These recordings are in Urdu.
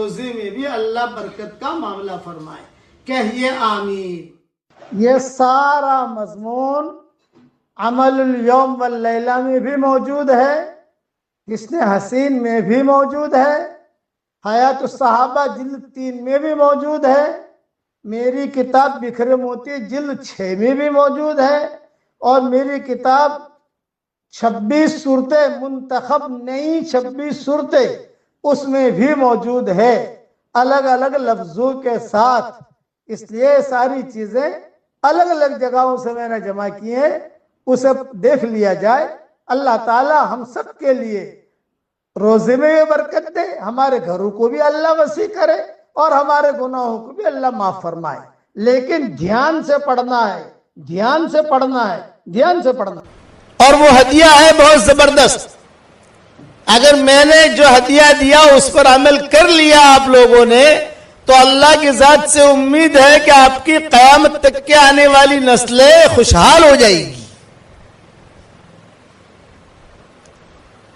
روزے میں بھی اللہ برکت کا معاملہ فرمائے. کہیے آمین. یہ سارا مضمون عمل الیوم واللیلہ میں بھی موجود ہے، حسن حسین میں بھی موجود ہے، حیات الصحابہ جلد 3 میں بھی موجود ہے، میری کتاب بکھرے موتی جلد 6 میں بھی موجود ہے، اور میری کتاب 26 صورتیں منتخب نئی 26 صورتیں اس میں بھی موجود ہے، الگ الگ لفظوں کے ساتھ. اس لیے ساری چیزیں الگ الگ جگہوں سے میں نے جمع کی ہیں، اسے دیکھ لیا جائے. اللہ تعالی ہم سب کے لیے روزے میں بھی برکت دے، ہمارے گھروں کو بھی اللہ وسیع کرے، اور ہمارے گناہوں کو بھی اللہ معاف فرمائے. لیکن دھیان سے پڑھنا ہے، دھیان سے پڑھنا ہے، دھیان سے پڑھنا ہے. اور وہ ہدیہ ہے بہت زبردست. اگر میں نے جو ہدیہ دیا اس پر عمل کر لیا آپ لوگوں نے، تو اللہ کی ذات سے امید ہے کہ آپ کی قیامت تک کے آنے والی نسلیں خوشحال ہو جائے گی.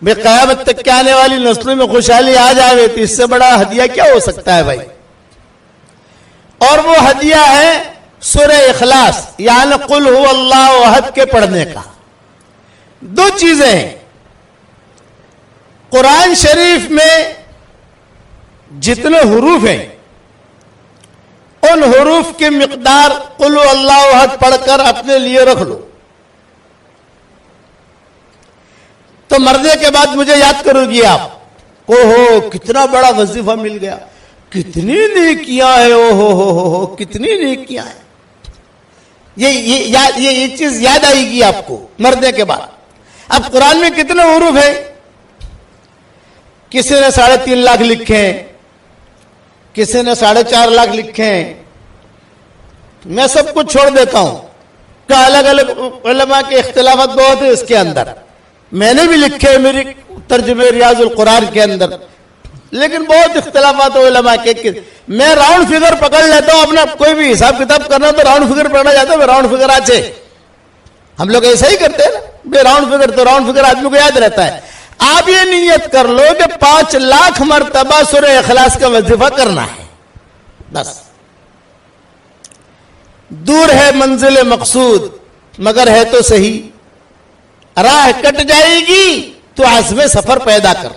بے قیامت تک کے آنے والی نسلوں میں خوشحالی آ جائے تو اس سے بڑا ہدیہ کیا ہو سکتا ہے بھائی. اور وہ ہدیہ ہے سورہ اخلاص، یعنی قل هو اللہ احد کے پڑھنے کا. 2 چیزیں ہیں. قرآن شریف میں جتنے حروف ہیں ان حروف کی مقدار قل هو اللہ احد پڑھ کر اپنے لیے رکھ لو، تو مرنے کے بعد مجھے یاد کرو گی آپ. اوہو کتنا بڑا وظیفہ مل گیا، کتنی نیکیاں ہیں، اوہو کتنی نیکیاں ہیں. یہ چیز یاد آئے گی آپ کو مرنے کے بعد. اب قرآن میں کتنے حروف ہیں؟ کسی نے 3.5 لاکھ لکھے ہیں، کسی نے 4.5 لاکھ لکھے ہیں. میں سب کچھ چھوڑ دیتا ہوں کہ الگ الگ علماء کے اختلافات بہت ہیں اس کے اندر. میں نے بھی لکھے میری ترجمے ریاض القرآن کے اندر، لیکن بہت اختلافات علماء کے. میں راؤنڈ فگر پکڑ لیتا ہوں. اپنا کوئی بھی حساب کتاب کرنا تو راؤنڈ فگر پکڑا جاتا ہے، راؤنڈ فگر آچے. ہم لوگ ایسا ہی کرتے ہیں نا، راؤنڈ فگر تو راؤنڈ فگر آدمی کو یاد رہتا ہے. آپ یہ نیت کر لو کہ 5 لاکھ مرتبہ سورہ اخلاص کا وظیفہ کرنا ہے بس. دور ہے منزل مقصود مگر ہے تو صحیح، راہ کٹ جائے گی تو عزم سفر پیدا کر.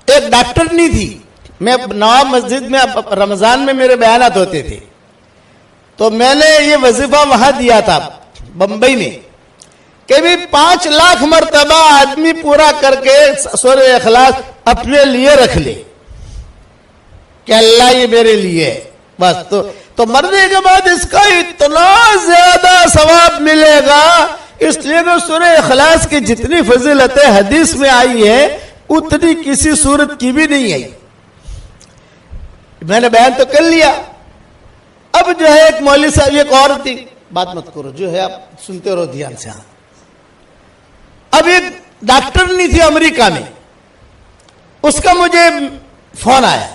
ایک ڈاکٹر نہیں تھی. میں نواب مسجد میں رمضان میں میرے بیانات ہوتے تھے، تو میں نے یہ وظیفہ وہاں دیا تھا بمبئی میں کہ بھی 5 لاکھ مرتبہ آدمی پورا کر کے سورہ اخلاص اپنے لیے رکھ لے کہ اللہ یہ میرے لیے ہے بس. تو مرنے کے بعد اس کا اتنا زیادہ ثواب ملے گا. اس لیے کہ سورہ اخلاص کی جتنی فضیلتیں حدیث میں آئی ہے اتنی کسی صورت کی بھی نہیں آئی. میں نے بیان تو کر لیا. اب جو ہے ایک مولوی صاحب، ایک اور تھی، بات مت کرو جو ہے آپ سنتے رہو دھیان سے. اب ایک ڈاکٹر نہیں تھی امریکہ میں، اس کا مجھے فون آیا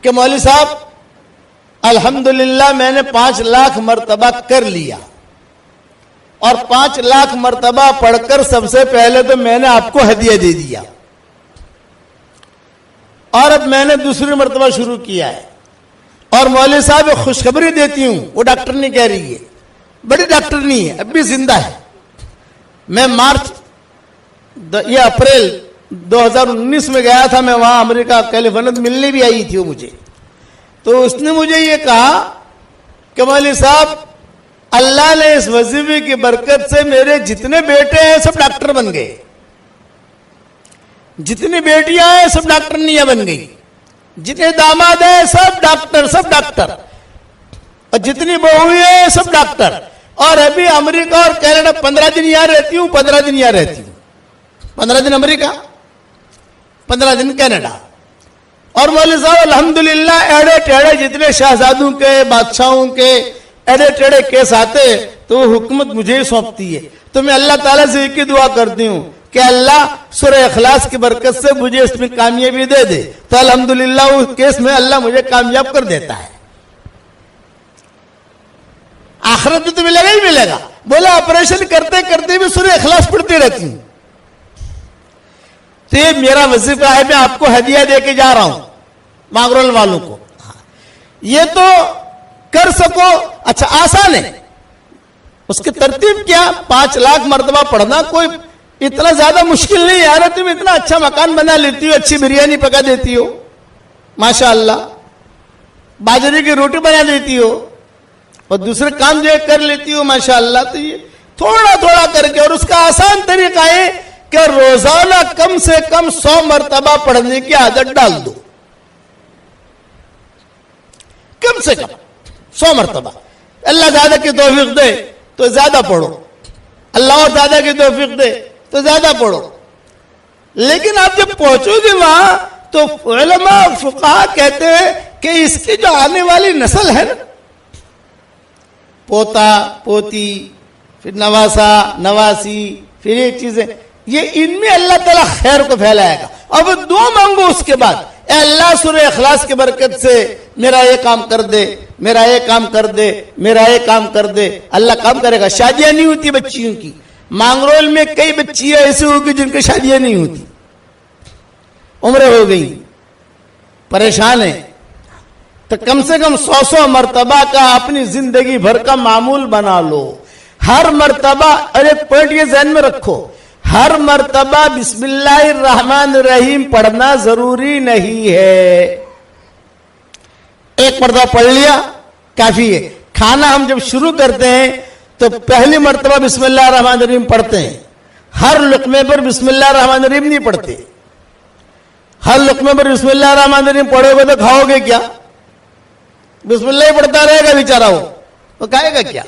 کہ مولوی صاحب الحمدللہ میں نے 5 لاکھ مرتبہ کر لیا، اور 5 لاکھ مرتبہ پڑھ کر سب سے پہلے تو میں نے آپ کو ہدیہ دے دیا، اور اب میں نے دوسری مرتبہ شروع کیا ہے. اور مولوی صاحب خوشخبری دیتی ہوں، وہ ڈاکٹر نہیں کہہ رہی ہے، بڑی ڈاکٹر نہیں ہے، اب بھی زندہ ہے. میں یہ اپریل 2019 میں گیا تھا، میں وہاں امریکہ کیلیفورنیا ملنے بھی آئی تھی وہ مجھے. تو اس نے مجھے یہ کہا کہ مولوی صاحب اللہ نے اس وظیفے کی برکت سے میرے جتنے بیٹے ہیں سب ڈاکٹر بن گئے، جتنی بیٹیاں ہیں سب ڈاکٹرنیاں بن گئی، جتنے داماد ہیں سب ڈاکٹر، اور جتنی بہویں ہیں سب ڈاکٹر. اور ابھی امریکہ اور کینیڈا 15 دن یہاں رہتی ہوں، 15 دن یہاں رہتی ہوں، 15 دن امریکہ، 15 دن کینیڈا. اور مولوی صاحب الحمدللہ ایڑے ٹیڑے جتنے شہزادوں کے بادشاہوں کے ایڑے ٹیڑے کیس آتے تو وہ حکومت مجھے ہی سونپتی ہے. تو میں اللہ تعالیٰ سے ایک ہی دعا کرتی ہوں کہ اللہ سورہ اخلاص کی برکت سے مجھے اس میں کامیابی دے دے. تو الحمدللہ اس کیس میں اللہ مجھے کامیاب کر دیتا ہے. آخرت میں تو ملے گا ہی ملے گا. بولا آپریشن کرتے کرتے بھی سورہ اخلاص پڑھتی رہتی ہوں. تو یہ میرا وظیفہ ہے, میں آپ کو ہدیہ دے کے جا رہا ہوں مانگرول والوں کو. یہ تو کر سکو, اچھا آسان ہے. اس کی ترتیب کیا, 5 لاکھ مرتبہ پڑھنا کوئی اتنا زیادہ مشکل نہیں ہے. یار تم اتنا اچھا مکان بنا لیتی ہو, اچھی بریانی پکا دیتی ہو ماشاء اللہ, باجرے کی روٹی بنا دیتی ہو, اور دوسرے کام جو ہے کر لیتی ہو ماشاء اللہ. تو یہ تھوڑا تھوڑا کر کے, اور اس کا آسان طریقہ ہے کہ روزانہ کم سے کم 100 مرتبہ پڑھنے کی عادت ڈال دو. کم سے کم 100 مرتبہ. اللہ زیادہ کی توفیق دے تو زیادہ پڑھو, اللہ اور زیادہ کی توفیق دے تو زیادہ پڑھو. لیکن آپ جب پہنچو گے وہاں تو علماء فقہاء کہتے ہیں کہ اس کی جو آنے والی نسل ہے نا, پوتا پوتی, پھر نواسا نواسی, پھر یہ چیزیں, یہ ان میں اللہ تعالیٰ خیر کو پھیلائے گا. اب دعا مانگو اس کے بعد, اے اللہ سورہ اخلاص کی برکت سے میرا یہ کام کر دے, میرا یہ کام کر دے, میرا یہ کام کر دے. اللہ کام کرے گا. شادیاں نہیں ہوتی بچیوں کی. مانگرول میں کئی بچیاں ایسی ہوگی جن کی شادیاں نہیں ہوتی, عمریں ہو گئی, پریشان ہیں. تو کم سے کم 100 مرتبہ کا اپنی زندگی بھر کا معمول بنا لو. ہر مرتبہ, اور ایک پوائنٹ یہ ذہن میں رکھو, ہر مرتبہ بسم اللہ الرحمن الرحیم پڑھنا ضروری نہیں ہے. ایک مرتبہ پڑھ لیا کافی ہے. کھانا ہم جب شروع کرتے ہیں تو پہلی مرتبہ بسم اللہ الرحمن الرحیم پڑھتے ہیں. ہر لقمے پر بسم اللہ الرحمن الرحیم نہیں پڑھتے. ہر لقمے پر بسم اللہ الرحمن الرحیم پڑھو گے تو کھاؤ گے کیا؟ بسم اللہ ہی پڑھتا رہے گا بیچارہ, وہ کھائے گا کیا؟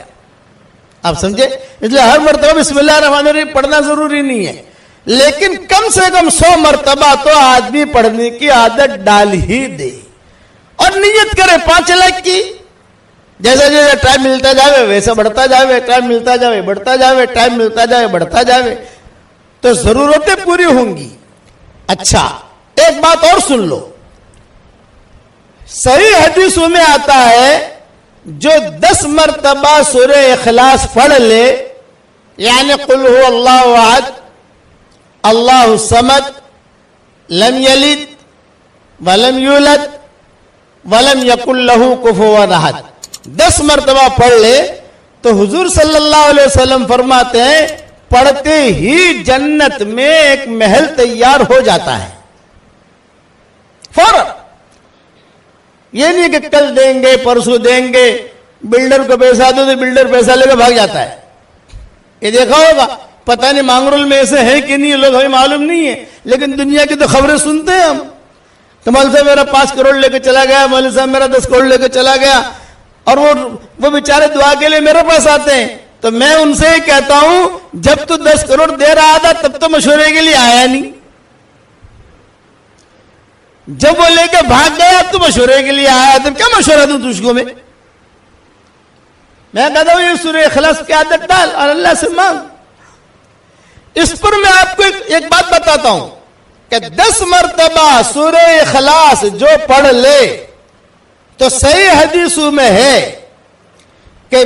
آپ سمجھے؟ اس لیے ہر مرتبہ بسم اللہ الرحمن الرحیم پڑھنا ضروری نہیں ہے, لیکن کم سے کم 100 مرتبہ تو آدمی پڑھنے کی عادت ڈال ہی دے. اور نیت کرے 5 لاکھ کی. جیسا جیسا ٹائم ملتا جاوے ویسا بڑھتا جاوے, ٹائم ملتا جاوے بڑھتا جاوے, ٹائم ملتا جاوے بڑھتا جاوے, تو ضرورتیں پوری ہوں گی. اچھا ایک بات اور سن لو, صحیح حدیثوں میں آتا ہے جو 10 مرتبہ سورہ اخلاص پڑھ لے, یعنی قل هو اللہ احد اللہ الصمد لم یلد ولم یولد ولم یکن لہ کفوا احد, 10 مرتبہ پڑھ لے تو حضور صلی اللہ علیہ وسلم فرماتے ہیں پڑھتے ہی جنت میں ایک محل تیار ہو جاتا ہے فوراً. یہ نہیں کہ کل دیں گے پرسوں دیں گے, بلڈر کو پیسہ دو تو بلڈر پیسہ لے کے بھاگ جاتا ہے. یہ دیکھا ہوگا, پتہ نہیں مانگرول میں ایسے ہے کہ نہیں, لوگ ہمیں معلوم نہیں ہے, لیکن دنیا کی تو خبریں سنتے ہیں ہم. تو مولوی صاحب میرا 5 کروڑ لے کے چلا گیا, مولوی صاحب میرا 10 کروڑ لے کے چلا گیا, اور وہ بیچارے دعا کے لیے میرے پاس آتے ہیں. تو میں ان سے ہی کہتا ہوں جب تو 10 کروڑ دے رہا تھا تب تو مشورے کے لیے آیا نہیں, جب وہ لے کے بھاگ گیا تو مشورے کے لیے آیا, تو کیا مشورہ دوں تجھ کو میں کہتا ہوں یہ سورہ اخلاص کی عادت ڈال اور اللہ سے مانگ. اس پر میں آپ کو ایک بات بتاتا ہوں کہ 10 مرتبہ سورہ اخلاص جو پڑھ لے تو صحیح حدیثوں میں ہے کہ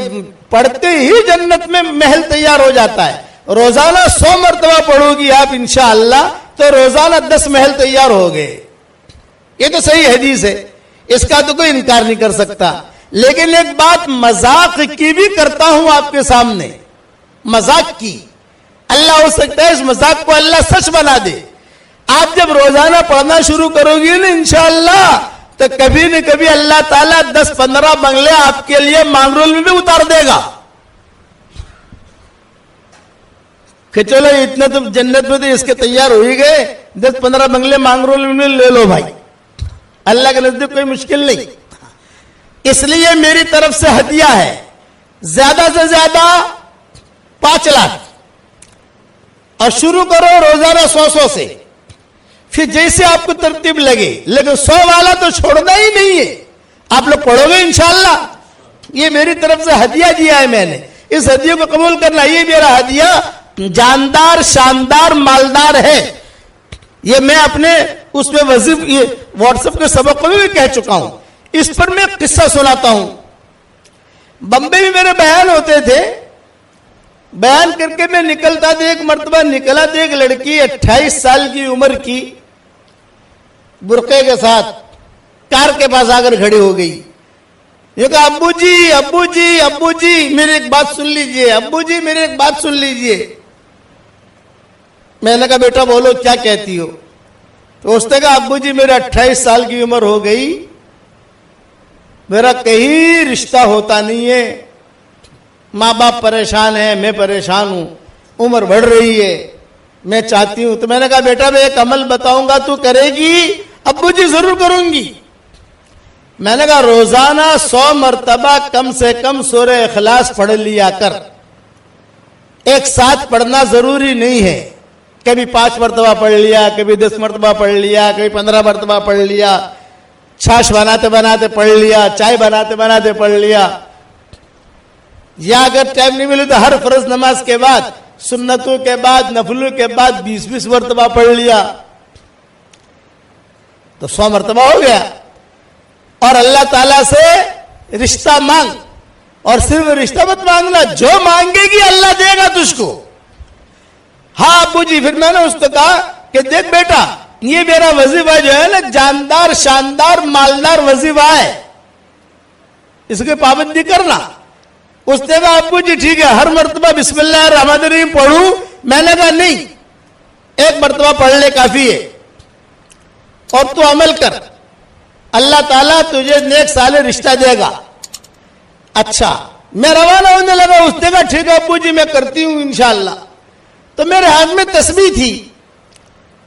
پڑھتے ہی جنت میں محل تیار ہو جاتا ہے. روزانہ 100 مرتبہ پڑھو گی آپ انشاءاللہ تو روزانہ 10 محل تیار ہو گئے. یہ تو صحیح حدیث ہے, اس کا تو کوئی انکار نہیں کر سکتا. لیکن ایک بات مذاق کی بھی کرتا ہوں آپ کے سامنے, مذاق کی. اللہ ہو سکتا ہے اس مذاق کو اللہ سچ بنا دے. آپ جب روزانہ پڑھنا شروع کرو گی نا انشاءاللہ تو کبھی نہ کبھی اللہ تعالیٰ 10-15 بنگلے آپ کے لیے مانگرول میں بھی اتار دے گا کہ چلو اتنا تو جنت میں تو اس کے تیار ہو ہی گئے, 10-15 بنگلے مانگرول میں لے لو بھائی. اللہ کے نزدیک کوئی مشکل نہیں. اس لیے میری طرف سے ہدیہ ہے, زیادہ سے زیادہ 5 لاکھ, اور شروع کرو روزانہ 100 سے. پھر جیسے آپ کو ترتیب لگے, لیکن 100 والا تو چھوڑنا ہی نہیں ہے. آپ لوگ پڑھو گے انشاءاللہ. یہ میری طرف سے ہدیہ دیا ہے میں نے, اس ہدیے کو قبول کرنا. یہ میرا ہدیہ جاندار شاندار مالدار ہے. یہ میں اپنے اس میں واٹس ایپ کے سبق میں بھی کہہ چکا ہوں. اس پر میں قصہ سناتا ہوں. بمبے میں میرے بیان ہوتے تھے بیان کر کے میں نکلتا تھا، ایک مرتبہ نکلا تو ایک لڑکی 28 سال کی عمر کی برقعے کے ساتھ کار کے پاس آ کر کھڑی ہو گئی. یہ کہا ابو جی ابو جی ابو جی میری ایک بات سن لیجئے، ابو جی میری ایک بات سن لیجئے. میں نے کہا بیٹا بولو کیا کہتی ہو؟ تو اس نے کہا ابو جی میرا 28 سال کی عمر ہو گئی، میرا کہیں رشتہ ہوتا نہیں ہے، ماں باپ پریشان ہیں، میں پریشان ہوں، عمر بڑھ رہی ہے، میں چاہتی ہوں. تو میں نے کہا بیٹا میں ایک عمل بتاؤں گا تو کرے گی؟ ابو جی ضرور کروں گی. میں نے کہا روزانہ 100 مرتبہ کم سے کم سورہ اخلاص پڑھ لیا کر. ایک ساتھ پڑھنا ضروری نہیں ہے، کبھی 5 مرتبہ پڑھ لیا، کبھی 10 مرتبہ پڑھ لیا، کبھی 15 مرتبہ پڑھ لیا، چھاش بناتے بناتے پڑھ لیا، چائے بناتے بناتے پڑھ لیا، یا اگر ٹائم نہیں ملے تو ہر فرض نماز کے بعد، سنتوں کے بعد، نفلوں کے بعد 20 مرتبہ پڑھ لیا، تو 100 مرتبہ ہو گیا. اور اللہ تعالیٰ سے رشتہ مانگ، اور صرف رشتہ مت مانگنا، جو مانگے گی اللہ دے گا تجھ کو. ہاں ابو جی. پھر میں نے اس کو کہا کہ دیکھ بیٹا یہ میرا وظیفہ جو ہے نا جاندار شاندار مالدار وظیفہ ہے، اس کی پابندی کرنا. اس نے کہا ابو جی ٹھیک ہے، ہر مرتبہ بسم اللہ الرحمن الرحیم پڑھوں؟ میں نے کہا نہیں، ایک مرتبہ پڑھ لے کافی ہے، اور تو عمل کر، اللہ تعالیٰ تجھے نیک صالح رشتہ دے گا. اچھا میں روانہ ہونے لگا. اس نے کہا ٹھیک ہے ابو جی میں کرتی ہوں انشاءاللہ. تو میرے ہاتھ میں تسبیح تھی.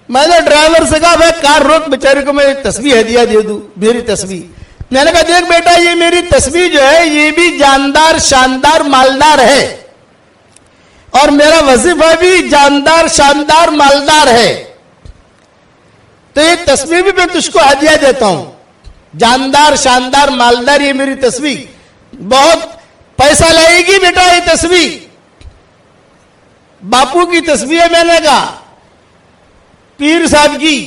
میں نے ڈرائیور سے کہا بھائی کار روک، بیچارے کو میں تسبیح ہدیہ دے دوں، میری تسبیح. میں نے کہا دیکھ بیٹا یہ میری تسبیح جو ہے یہ بھی جاندار شاندار مالدار ہے، اور میرا وظیفہ بھی جاندار شاندار مالدار ہے، تو یہ تسبیح بھی میں تجھ کو ہدیہ دیتا ہوں. جاندار شاندار مالدار یہ میری تسبیح بہت پیسہ لائے گی بیٹا. یہ تسبیح باپو کی تسبیح ہے، میں نے کہا پیر صاحب کی،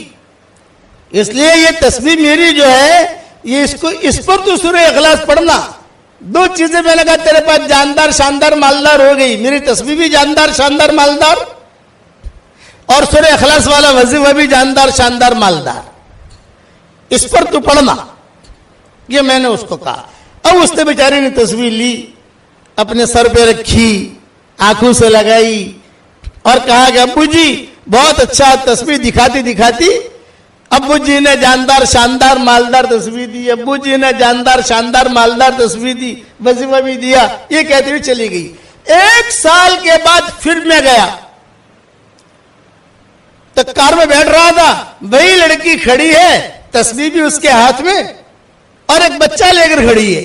اس لیے یہ تسبیح میری جو ہے یہ اس پر تو سورہ اخلاص پڑھنا. 2 چیزیں میں نے کہا تیرے پاس جاندار شاندار مالدار ہو گئی، میری تسبیح بھی جاندار شاندار مالدار، اور سورہ اخلاص والا وظیفہ بھی جاندار شاندار مالدار، اس پر تو پڑھنا. یہ میں نے اس کو کہا. اب اس نے بیچاری نے تسبیح لی، اپنے سر پہ رکھی، آنکھوں سے لگائی، اور کہا کہ ابو جی بہت اچھا. تسبیح دکھاتی دکھاتی ابو جی نے جاندار شاندار مالدار تسبیح دی، ابو جی نے جاندار شاندار مالدار تسبیح دی، وظیفہ بھی دیا. یہ کہتی ہوئی چلی گئی. 1 سال کے بعد پھر میں گیا تو کار میں بیٹھ رہا تھا، وہی لڑکی کھڑی ہے، تسبیح بھی اس کے ہاتھ میں، اور ایک بچہ لے کر کھڑی ہے.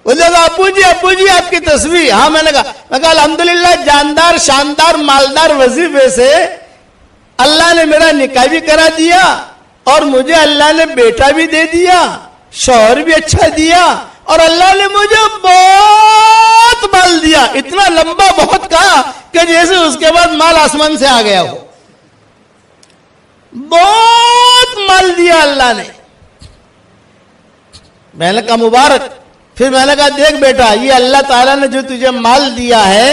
وہ کہا ابو جی آپ کی تسبیح؟ ہاں. میں نے کہا الحمدللہ جاندار شاندار مالدار وظیفے سے اللہ نے میرا نکاح بھی کرا دیا، اور مجھے اللہ نے بیٹا بھی دے دیا، شوہر بھی اچھا دیا، اور اللہ نے مجھے بہت مال دیا. اتنا لمبا بہت کہا کہ جیسے اس کے بعد مال آسمان سے آ گیا ہو. بہت مال دیا اللہ نے. میں نے کہا مبارک. پھر میں نے کہا دیکھ بیٹا یہ اللہ تعالیٰ نے جو تجھے مال دیا ہے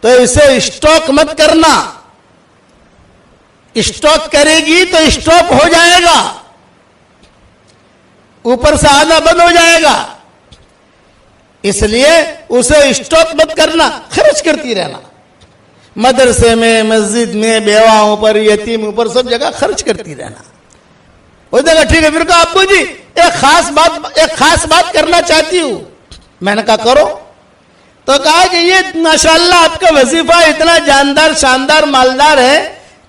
تو اسے اسٹاک مت کرنا، اسٹاک کرے گی تو اسٹاک ہو جائے گا، اوپر سے آنا بند ہو جائے گا. اس لیے اسے اسٹاک مت کرنا، خرچ کرتی رہنا. مدرسے میں، مسجد میں، بیواؤں پر، یتیموں پر، سب جگہ خرچ کرتی رہنا. وہ دیکھا ٹھیک ہے. پھر کہا ابو جی ایک خاص بات کرنا چاہتی ہوں. میں نے کہا کرو. تو کہا کہ یہ ماشاءاللہ آپ کا وظیفہ اتنا جاندار شاندار مالدار ہے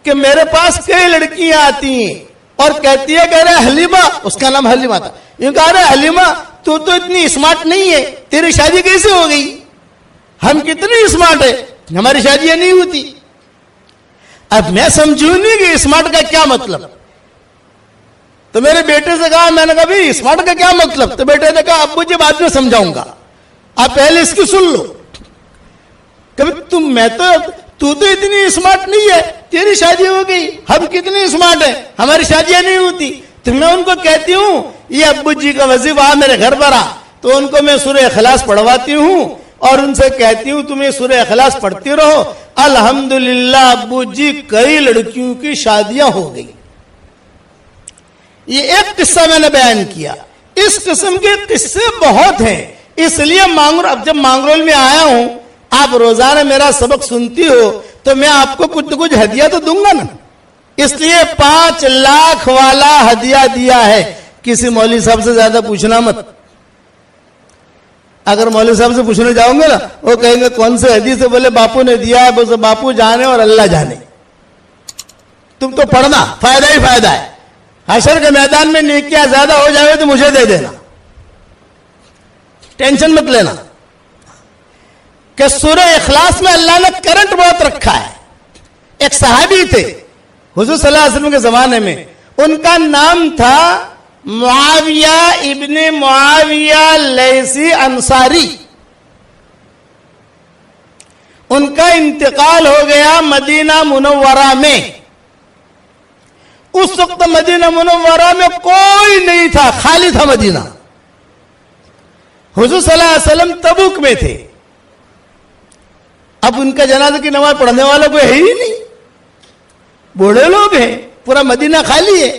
کہ میرے پاس کئی لڑکیاں آتی ہیں اور کہتی ہے کہ ارے حلیمہ، اس کا نام حلیمہ تھا، یہ کہا ارے حلیمہ تو اتنی اسمارٹ نہیں ہے، تیری شادی کیسے ہو گئی؟ ہم کتنی اسمارٹ ہے، ہماری شادیاں نہیں ہوتی. اب میں سمجھوں نہیں کہ اسمارٹ کا کیا مطلب. تو میرے بیٹے سے کہا، میں نے کہا بھائی اسمارٹ کا کیا مطلب؟ تو بیٹے نے کہا ابو جی بعد میں سمجھاؤں گا، آپ پہلے اس کی سن لو. تو اتنی اسمارٹ نہیں ہے، تیری شادی ہو گئی، ہم کتنی اسمارٹ ہیں، ہماری شادیاں نہیں ہوتی. تو میں ان کو کہتی ہوں یہ ابو جی کا وظیفہ میرے گھر پر آ، تو ان کو میں سورہ اخلاص پڑھواتی ہوں اور ان سے کہتی ہوں تمہیں سورہ اخلاص پڑھتی رہو. الحمدللہ ابو جی کئی لڑکیوں کی شادیاں ہو گئی. یہ ایک قصہ میں نے بیان کیا. اس قسم کے قصے بہت ہیں. اس لیے اب جب مانگرول میں آیا ہوں, آپ روزانہ میرا سبق سنتی ہو تو میں آپ کو کچھ نہ کچھ ہدیہ تو دوں گا نا. اس لیے 5 لاکھ والا ہدیہ دیا ہے. کسی مولوی صاحب سے زیادہ پوچھنا مت. اگر مولوی صاحب سے پوچھنے جاؤں گے نا, وہ کہیں گے کون سے حدیث سے, بولے باپو نے دیا ہے. بولے باپو جانے اور اللہ جانے. تم تو پڑھنا, فائدہ ہی فائدہ ہے. حشر کے میدان میں نیکیاں زیادہ ہو جائے تو مجھے دے دینا, ٹینشن مت لینا. کہ سورہ اخلاص میں اللہ نے کرنٹ بہت رکھا ہے. ایک صحابی تھے حضور صلی اللہ علیہ وسلم کے زمانے میں, ان کا نام تھا معاویہ ابن معاویہ لیثی انصاری. ان کا انتقال ہو گیا مدینہ منورہ میں. اس وقت مدینہ منورہ میں کوئی نہیں تھا, خالی تھا مدینہ. حضور صلی اللہ علیہ وسلم تبوک میں تھے. اب ان کا جنازہ کی نماز پڑھنے والا کوئی ہے ہی نہیں, بوڑھے لوگ ہیں, پورا مدینہ خالی ہے.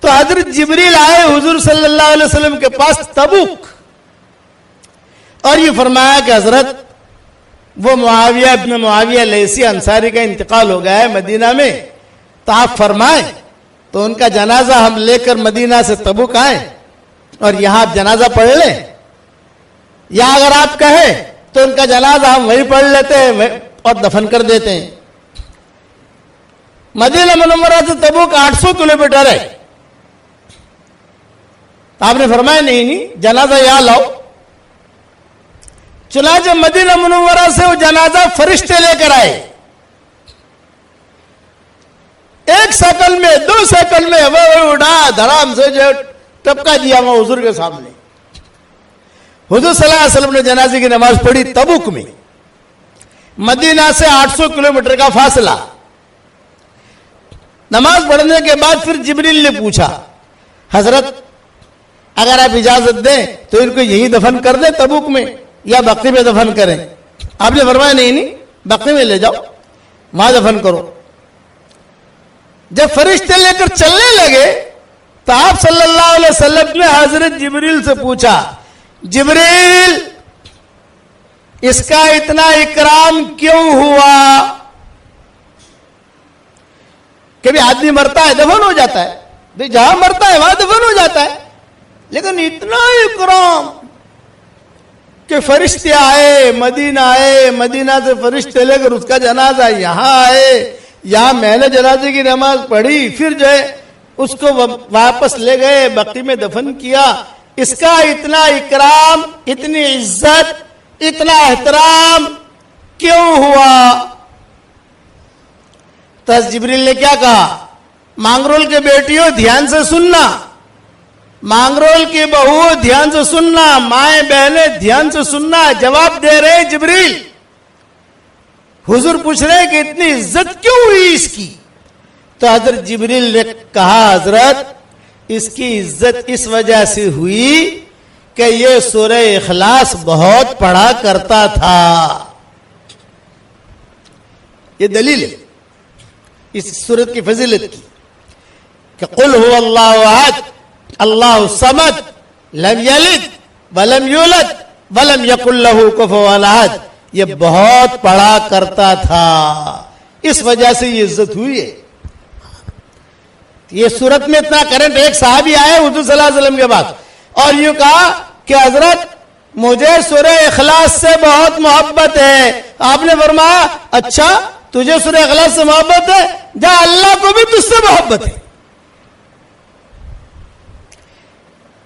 تو حضرت جبریل آئے حضور صلی اللہ علیہ وسلم کے پاس تبوک, اور یہ فرمایا کہ حضرت وہ معاویہ ابن معاویہ لیثی انصاری کا انتقال ہو گیا ہے مدینہ میں, تو آپ فرمائیں. تو ان کا جنازہ ہم لے کر مدینہ سے تبوک آئیں اور یہاں آپ جنازہ پڑھ لیں, یا اگر آپ کہیں تو ان کا جنازہ ہم وہیں پڑھ لیتے ہیں اور دفن کر دیتے ہیں. مدینہ منورہ سے تبوک 800 کلومیٹر ہے. آپ نے فرمایا نہیں جنازہ یہاں لاؤ. چنانچہ مدینہ منورہ سے وہ جنازہ فرشتے لے کر آئے. 1 سیکنڈ میں 2 سیکنڈ میں وہ اڑا دھڑام سے جو ٹپکا دیا وہ حضور کے سامنے. حضور صلی اللہ علیہ وسلم نے جنازے کی نماز پڑھی تبوک میں. مدینہ سے 800 کلومیٹر کا فاصلہ. نماز پڑھنے کے بعد پھر جبریل نے پوچھا, حضرت اگر آپ اجازت دیں تو ان کو یہی دفن کر دیں تبوک میں, یا بقی میں دفن کریں؟ آپ نے فرمایا نہیں بقی میں لے جاؤ, وہاں دفن کرو. جب فرشتے لے کر چلنے لگے تو آپ صلی اللہ علیہ وسلم نے حضرت جبریل سے پوچھا, جبریل اس کا اتنا اکرام کیوں ہوا؟ کبھی آدمی مرتا ہے دفن ہو جاتا ہے, جہاں مرتا ہے وہاں دفن ہو جاتا ہے, لیکن اتنا اکرام کہ فرشتے آئے, مدینہ سے فرشتے لے کر اس کا جنازہ یہاں آئے, یہاں میں نے جنازے کی نماز پڑھی, پھر جو ہے اس کو واپس لے گئے, بقی میں دفن کیا. اس کا اتنا اکرام, اتنی عزت, اتنا احترام کیوں ہوا؟ تو جبریل نے کیا کہا, مانگرول کے بیٹیوں دھیان سے سننا, مانگرول کی بہو دھیان سے سننا, مائیں بہنیں دھیان سے سننا. جواب دے رہے ہیں جبریل. حضور پوچھ رہے ہیں کہ اتنی عزت کیوں ہوئی اس کی؟ تو حضرت جبریل نے کہا, حضرت اس کی عزت اس وجہ سے ہوئی کہ یہ سورہ اخلاص بہت پڑھا کرتا تھا. یہ دلیل ہے اس سورت کی فضیلت کی کہ قل هو اللہ احد اللہ الصمد لم یلد ولم یولد ولم یکن له کفوا احد. یہ بہت پڑھا کرتا تھا, اس وجہ سے یہ عزت ہوئی ہے. یہ سورت میں اتنا کرنٹ. ایک صحابی آئے حضور صلی اللہ علیہ وسلم کے بعد اور یوں کہا کہ حضرت مجھے سورہ اخلاص سے بہت محبت ہے. آپ نے فرمایا اچھا تجھے سورہ اخلاص سے محبت ہے, جا اللہ کو بھی تجھ سے محبت ہے.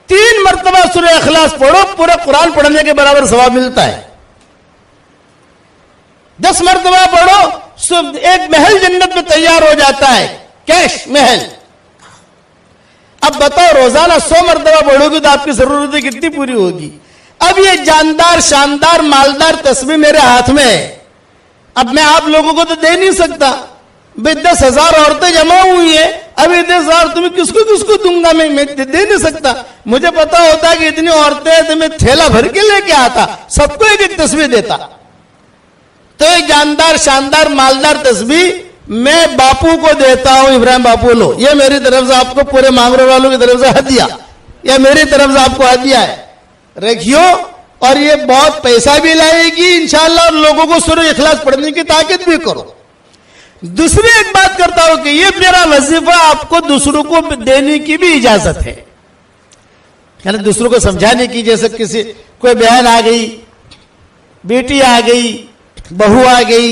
3 مرتبہ سورہ اخلاص پڑھو, پورا قرآن پڑھنے کے برابر ثواب ملتا ہے. 10 مرتبہ پڑھو, ایک محل جنت میں تیار ہو جاتا ہے, کیش محل. اب بتاؤ روزانہ 100 مرتبہ پڑھو گی تو آپ کی ضرورتیں کتنی پوری ہوگی؟ اب یہ جاندار شاندار مالدار تسبیح میرے ہاتھ میں ہے, اب میں آپ لوگوں کو تو دے نہیں سکتا. 10,000 عورتیں جمع ہوئی ہیں, اب اتنے سال تمہیں کس کو دوں گا؟ میں دے نہیں سکتا. مجھے پتا ہوتا کہ اتنی عورتیں تو میں تھیلا بھر کے لے کے آتا, سب کو ایک ایک تسبیح دیتا. تو ایک جاندار شاندار مالدار تسبیح میں باپو کو دیتا ہوں. ابراہیم باپو لو, یہ میری طرف سے آپ کو, پورے مانگرو والوں کی طرف سے ہدیہ, یہ میری طرف سے آپ کو ہدیہ ہے, رکھیو. اور یہ بہت پیسہ بھی لائے گی انشاءاللہ, اور لوگوں کو سورہ اخلاص پڑھنے کی تاکید بھی کرو. دوسری ایک بات کرتا ہوں کہ یہ میرا وظیفہ آپ کو دوسروں کو دینے کی بھی اجازت ہے, یعنی دوسروں کو سمجھانے کی. جیسے کسی کوئی بہن آ گئی, بیٹی آ گئی, بہو آ گئی,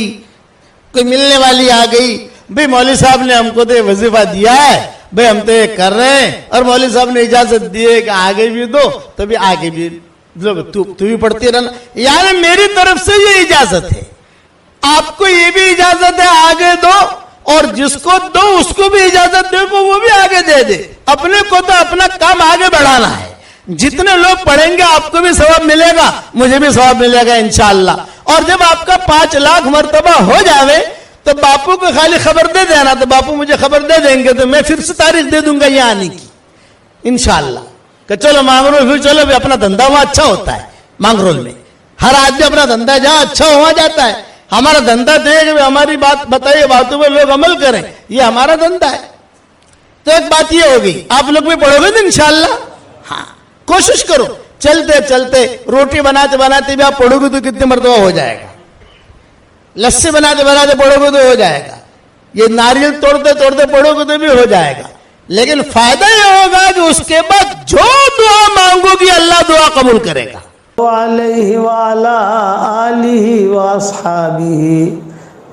کوئی ملنے والی آ گئی, بھئی مولوی صاحب نے ہم کو تو وظیفہ دیا ہے, بھئی ہم تو یہ کر رہے ہیں, اور مولوی صاحب نے اجازت دی ہے کہ آگے بھی دو, تو بھی آگے بھی تو بھی پڑھتی رہنا. یعنی میری طرف سے یہ اجازت ہے, آپ کو یہ بھی اجازت ہے آگے دو, اور جس کو دو اس کو بھی اجازت دے کو وہ بھی آگے دے دے. اپنے کو تو اپنا کام آگے بڑھانا ہے. جتنے لوگ پڑھیں گے آپ کو بھی ثواب ملے گا, مجھے بھی ثواب ملے گا انشاءاللہ. اور جب آپ کا 5 لاکھ مرتبہ ہو جاوے تو باپو کو خالی خبر دے دینا, تو باپو مجھے خبر دے دیں گے, تو میں پھر سے تاریخ دے دوں گا یہ آنے کی انشاءاللہ, کہ چلو مانگرول پھر چلو بھی. اپنا دھندا وہاں اچھا ہوتا ہے مانگرول میں, ہر آدمی اپنا دھندا جہاں اچھا ہوا جاتا ہے. ہمارا دھندا دے کہ ہماری بات بتائیے, باتوں پہ لوگ عمل کریں, یہ ہمارا دھندا ہے. تو ایک بات یہ ہوگی, آپ لوگ بھی پڑھو گے تو انشاءاللہ. ہاں کوشش کرو, چلتے چلتے روٹی بناتے بناتے بھی آپ پڑھو گے تو کتنے مرتبہ ہو جائے گا. لسی بناتے بناتے پڑھو گے تو ہو جائے گا. یہ ناریل توڑتے توڑتے پڑھو گے تو بھی ہو جائے گا. لیکن فائدہ یہ ہوگا کہ اس کے بعد جو دعا مانگو گی اللہ دعا قبول کرے گا. علیہ وعلا آلہ واصحابہ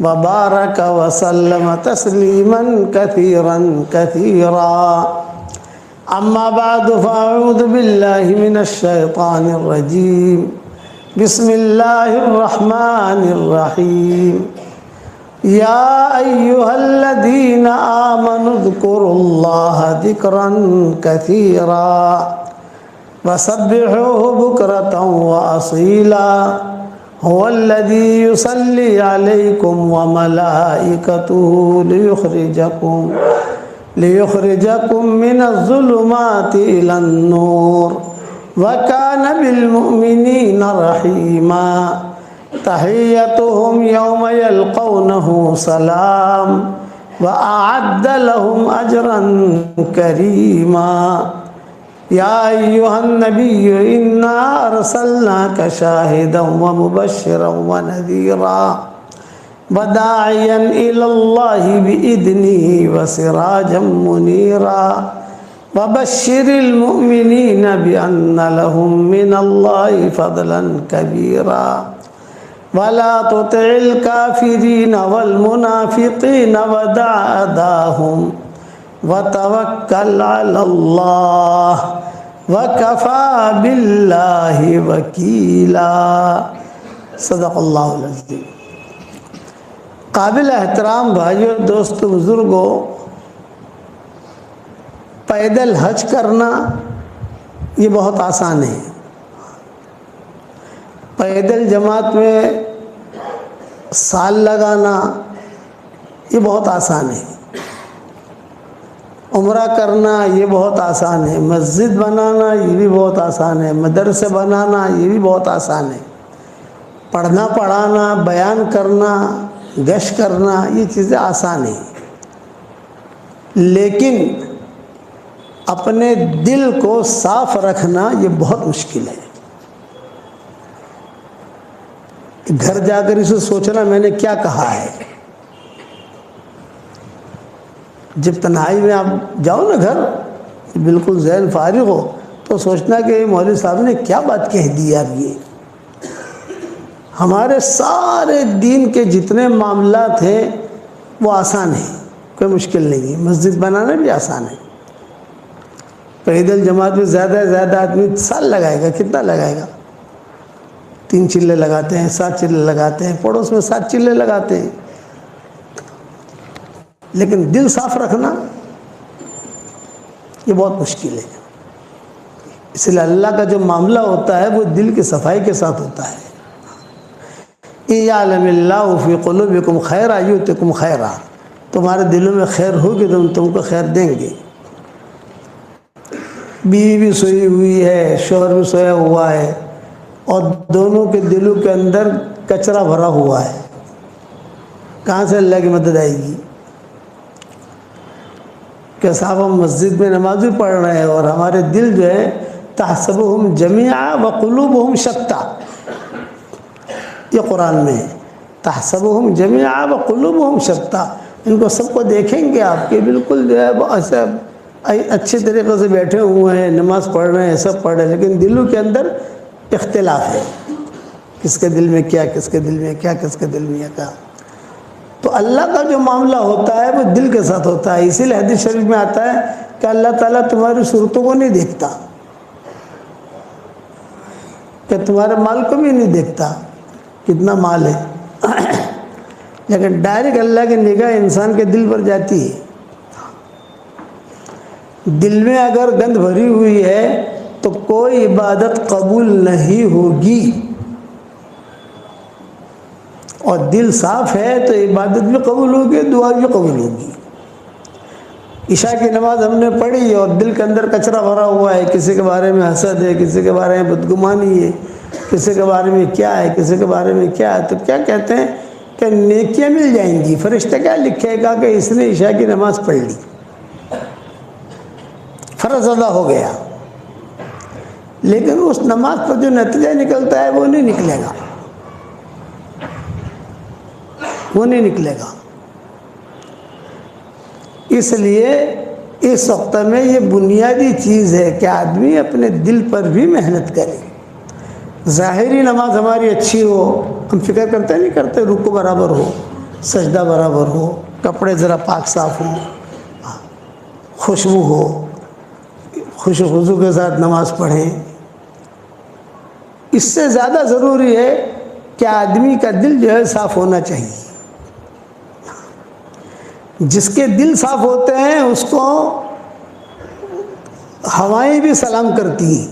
وبارک وسلم تسلیما کثیرا کثیرا. اما بعد فاعوذ باللہ من الشیطان الرجیم. بسم اللہ الرحمن الرحیم. یا ایہا الذین آمنوا اذکروا اللہ ذکرا کثیرا وسبحوه بكرة وأصيلا. هو الذي يصلي عليكم وملائكته ليخرجكم من الظلمات إلى النور وكان بالمؤمنين رحيما. تحيتهم يوم يلقونه سلام وأعد لهم أجرا كريما. يا أيها النبي إنا أرسلناك شاهدا ومبشرا ونذيرا وداعيا إلى الله بإذنه وسراجا منيرا. وبشر المؤمنين بأن لهم من الله فضلا كبيرا. ولا تطع الكافرين والمنافقين ودع أذاهم وتوکل علی اللہ وکفا باللہ وکیلا. صدق اللہ العظیم. قابل احترام بھائیوں, دوستوں, بزرگوں, پیدل حج کرنا یہ بہت آسان ہے. پیدل جماعت میں سال لگانا یہ بہت آسان ہے. عمرہ کرنا یہ بہت آسان ہے. مسجد بنانا یہ بھی بہت آسان ہے. مدرسے بنانا یہ بھی بہت آسان ہے. پڑھنا پڑھانا, بیان کرنا, گشت کرنا یہ چیزیں آسان ہیں. لیکن اپنے دل کو صاف رکھنا یہ بہت مشکل ہے. گھر جا کر اسے سوچنا میں نے کیا کہا ہے. جب تنہائی میں آپ جاؤ نا گھر, بالکل ذہن فارغ ہو, تو سوچنا کہ مولوی صاحب نے کیا بات کہہ دی. اب یہ ہمارے سارے دین کے جتنے معاملات ہیں وہ آسان ہیں, کوئی مشکل نہیں ہے. مسجد بنانا بھی آسان ہے. پیدل جماعت میں زیادہ سے زیادہ آدمی سال لگائے گا. کتنا لگائے گا؟ 3 چلے لگاتے ہیں, 7 چلے لگاتے ہیں, پڑوس میں 7 چلے لگاتے ہیں. لیکن دل صاف رکھنا یہ بہت مشکل ہے. اس لیے اللہ کا جو معاملہ ہوتا ہے وہ دل کی صفائی کے ساتھ ہوتا ہے. اِن یعلم اللہ فی قلوبکم خیرا یؤتکم خیرا. تمہارے دلوں میں خیر ہوگی تو ہم تم کو خیر دیں گے. بیوی بھی سوئی ہوئی ہے, شوہر بھی سویا ہوا ہے, اور دونوں کے دلوں کے اندر کچرا بھرا ہوا ہے, کہاں سے اللہ کی مدد آئے گی؟ کہ صاحب ہم مسجد میں نماز بھی پڑھ رہے ہیں اور ہمارے دل جو ہے تحسبهم جميعا وقلوبهم شتى, یہ قرآن میں ہے, تحسبهم جميعا وقلوبهم شتى. ان کو سب کو دیکھیں گے آپ کے بالکل جو ہے وہ ایسا اچھے طریقے سے بیٹھے ہوئے ہیں, نماز پڑھ رہے ہیں, سب پڑھ رہے ہیں, لیکن دلوں کے اندر اختلاف ہے, کس کے دل میں کیا, کس کے دل میں کیا, کس کے دل میں کیا. تو اللہ کا جو معاملہ ہوتا ہے وہ دل کے ساتھ ہوتا ہے. اسی لیے حدیث شریف میں آتا ہے کہ اللہ تعالیٰ تمہاری صورتوں کو نہیں دیکھتا, کہ تمہارے مال کو بھی نہیں دیکھتا کتنا مال ہے, لیکن ڈائریکٹ اللہ کی نگاہ انسان کے دل پر جاتی ہے. دل میں اگر گند بھری ہوئی ہے تو کوئی عبادت قبول نہیں ہوگی, اور دل صاف ہے تو عبادت بھی قبول ہوگی, دعا بھی قبول ہوگی. عشاء کی نماز ہم نے پڑھی اور دل کے اندر کچرا بھرا ہوا ہے, کسی کے بارے میں حسد ہے, کسی کے بارے میں بدگمانی ہے, کسی کے بارے میں کیا ہے, کسی کے بارے میں کیا ہے, تو کیا کہتے ہیں کہ نیکیاں مل جائیں گی. فرشتہ کیا لکھے گا کہ اس نے عشاء کی نماز پڑھ لی, فرض ادا ہو گیا, لیکن اس نماز پر جو نتیجہ نکلتا ہے وہ نہیں نکلے گا, وہ نہیں نکلے گا. اس لیے اس وقت میں یہ بنیادی چیز ہے کہ آدمی اپنے دل پر بھی محنت کرے. ظاہری نماز ہماری اچھی ہو, ہم فکر کرتے نہیں کرتے, رکوع برابر ہو, سجدہ برابر ہو, کپڑے ذرا پاک صاف ہوں, خوشبو ہو, خوش و خضو کے ساتھ نماز پڑھیں. اس سے زیادہ ضروری ہے کہ آدمی کا دل جو ہے صاف ہونا چاہیے. جس کے دل صاف ہوتے ہیں اس کو ہوائیں بھی سلام کرتی ہیں,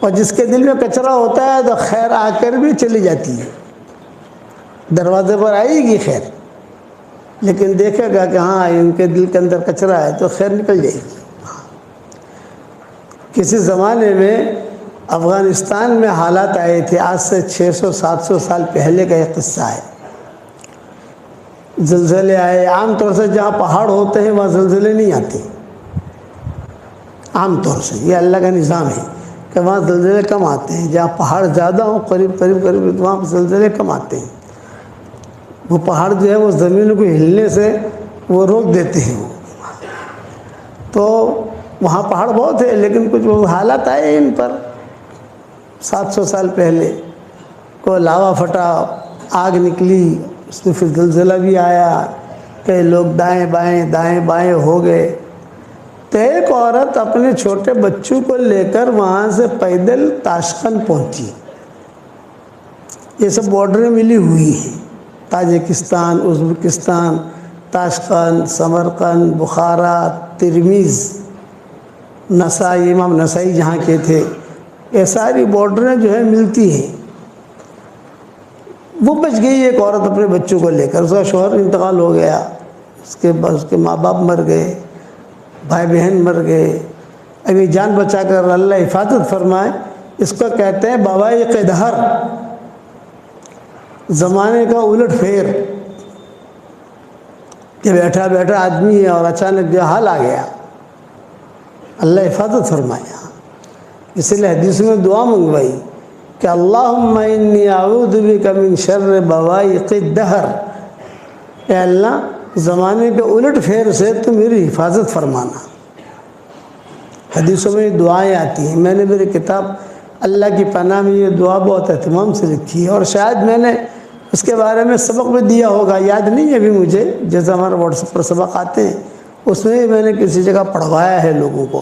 اور جس کے دل میں کچرا ہوتا ہے تو خیر آ کر بھی چلی جاتی ہے. دروازے پر آئے گی خیر, لیکن دیکھے گا کہ ہاں ان کے دل کے اندر کچرا ہے تو خیر نکل جائے گی. کسی زمانے میں افغانستان میں حالات آئے تھے, آج سے 600-700 سال پہلے کا یہ قصہ ہے. زلزلے آئے. عام طور سے جہاں پہاڑ ہوتے ہیں وہاں زلزلے نہیں آتے, عام طور سے یہ اللہ کا نظام ہے کہ وہاں زلزلے کم آتے ہیں. جہاں پہاڑ زیادہ ہوں قریب وہاں زلزلے کم آتے ہیں. وہ پہاڑ جو ہے وہ زمین کو ہلنے سے وہ روک دیتے ہیں. تو وہاں پہاڑ بہت ہے, لیکن کچھ وہ حالات آئے ان پر 700 سال پہلے. کوئی لاوا پھٹا, آگ نکلی, اس میں پھر زلزلہ بھی آیا, کئی لوگ دائیں بائیں ہو گئے. تو ایک عورت اپنے چھوٹے بچوں کو لے کر وہاں سے پیدل تاشقند پہنچی. یہ سب بارڈریں ملی ہوئی ہیں, تاجکستان, ازبکستان, تاشقند, سمرقند, بخارا, ترمیز, نسائی, امام نسائی جہاں کے تھے, یہ ساری بارڈریں جو ہے ملتی ہیں. وہ بچ گئی ایک عورت اپنے بچوں کو لے کر. اس کا شوہر انتقال ہو گیا, اس کے ماں باپ مر گئے, بھائی بہن مر گئے. ابھی جان بچا کر اللہ حفاظت فرمائے. اس کو کہتے ہیں بوائق دہر, زمانے کا الٹ پھیر, کہ بیٹھا بیٹھا آدمی ہے اور اچانک جو حال آ گیا. اللہ حفاظت فرمایا. اس لیے حدیث میں دعا منگوائی کہ اللہم انی اعوذ بک من شر بوائق الدہر, اے اللہ زمانے کے الٹ پھیر سے تو میری حفاظت فرمانا. حدیثوں میں دعائیں آتی ہیں. میں نے میری کتاب اللہ کی پناہ میں یہ دعا بہت اہتمام سے لکھی ہے, اور شاید میں نے اس کے بارے میں سبق بھی دیا ہوگا, یاد نہیں ہے ابھی مجھے. جیسے ہمارے واٹس ایپ پر سبق آتے ہیں اس میں میں نے کسی جگہ پڑھوایا ہے لوگوں کو.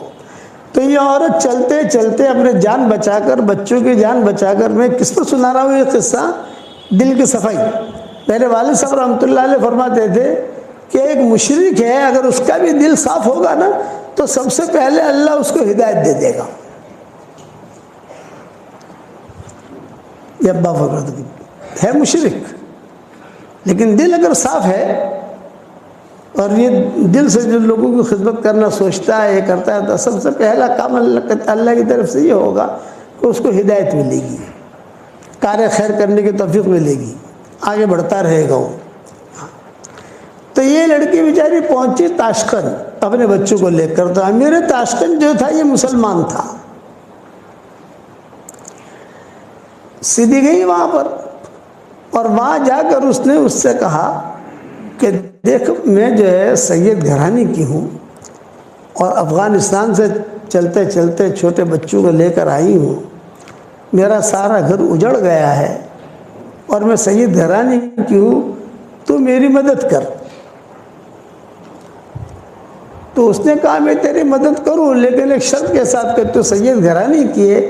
تو یہ عورت چلتے چلتے اپنے جان بچا کر, بچوں کی جان بچا کر, میں کس پر سنا رہا ہوں یہ قصہ, دل کی صفائی. میرے والد صاحب رحمۃ اللہ علیہ فرماتے تھے کہ ایک مشرک ہے, اگر اس کا بھی دل صاف ہوگا نا تو سب سے پہلے اللہ اس کو ہدایت دے دے گا. یہ ابا فکر ہے مشرک, لیکن دل اگر صاف ہے اور یہ دل سے جو لوگوں کی خدمت کرنا سوچتا ہے، یہ کرتا ہے، تو سب سے پہلا کام اللہ کی طرف سے یہ ہوگا کہ اس کو ہدایت ملے گی، کار خیر کرنے کی توفیق ملے گی، آگے بڑھتا رہے گا وہ۔ تو یہ لڑکی بیچاری پہنچی تاشقند اپنے بچوں کو لے کر۔ تو امیر تاشقند جو تھا یہ مسلمان تھا، سیدھی گئی وہاں پر، اور وہاں جا کر اس نے اس سے کہا کہ دیکھ میں جو ہے سید گھرانے کی ہوں، اور افغانستان سے چلتے چلتے چھوٹے بچوں کو لے کر آئی ہوں، میرا سارا گھر اجڑ گیا ہے، اور میں سید گھرانے کی ہوں، تو میری مدد کر۔ تو اس نے کہا میں تیری مدد کروں، لیکن ایک شرط کے ساتھ کہ تو سید گھرانے کی ہے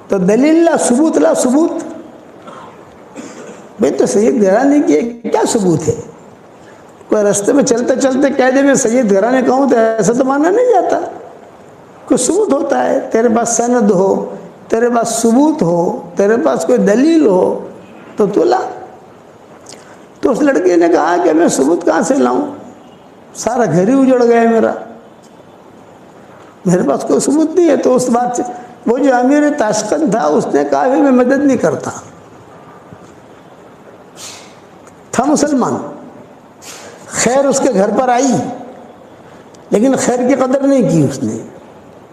تو دلیل لا، ثبوت لا، ثبوت۔ بھئی تو سید گھرانے کی ہے، کیا ثبوت ہے؟ کوئی رستے میں چلتے چلتے کہہ دے میں سید گھرانے کا ہوں تو ایسا تو مانا نہیں جاتا، کوئی ثبوت ہوتا ہے، تیرے پاس سند ہو، تیرے پاس ثبوت ہو، تیرے پاس کوئی دلیل ہو تو لا۔ تو اس لڑکی نے کہا کہ میں ثبوت کہاں سے لاؤں، سارا گھر ہی اجڑ گیا میرا، میرے پاس کوئی ثبوت نہیں ہے۔ تو اس بات سے وہ جو امیر تاشقند تھا اس نے کہا میں مدد نہیں کرتا، تھا مسلمان، خیر اس کے گھر پر آئی لیکن خیر کی قدر نہیں کی اس نے،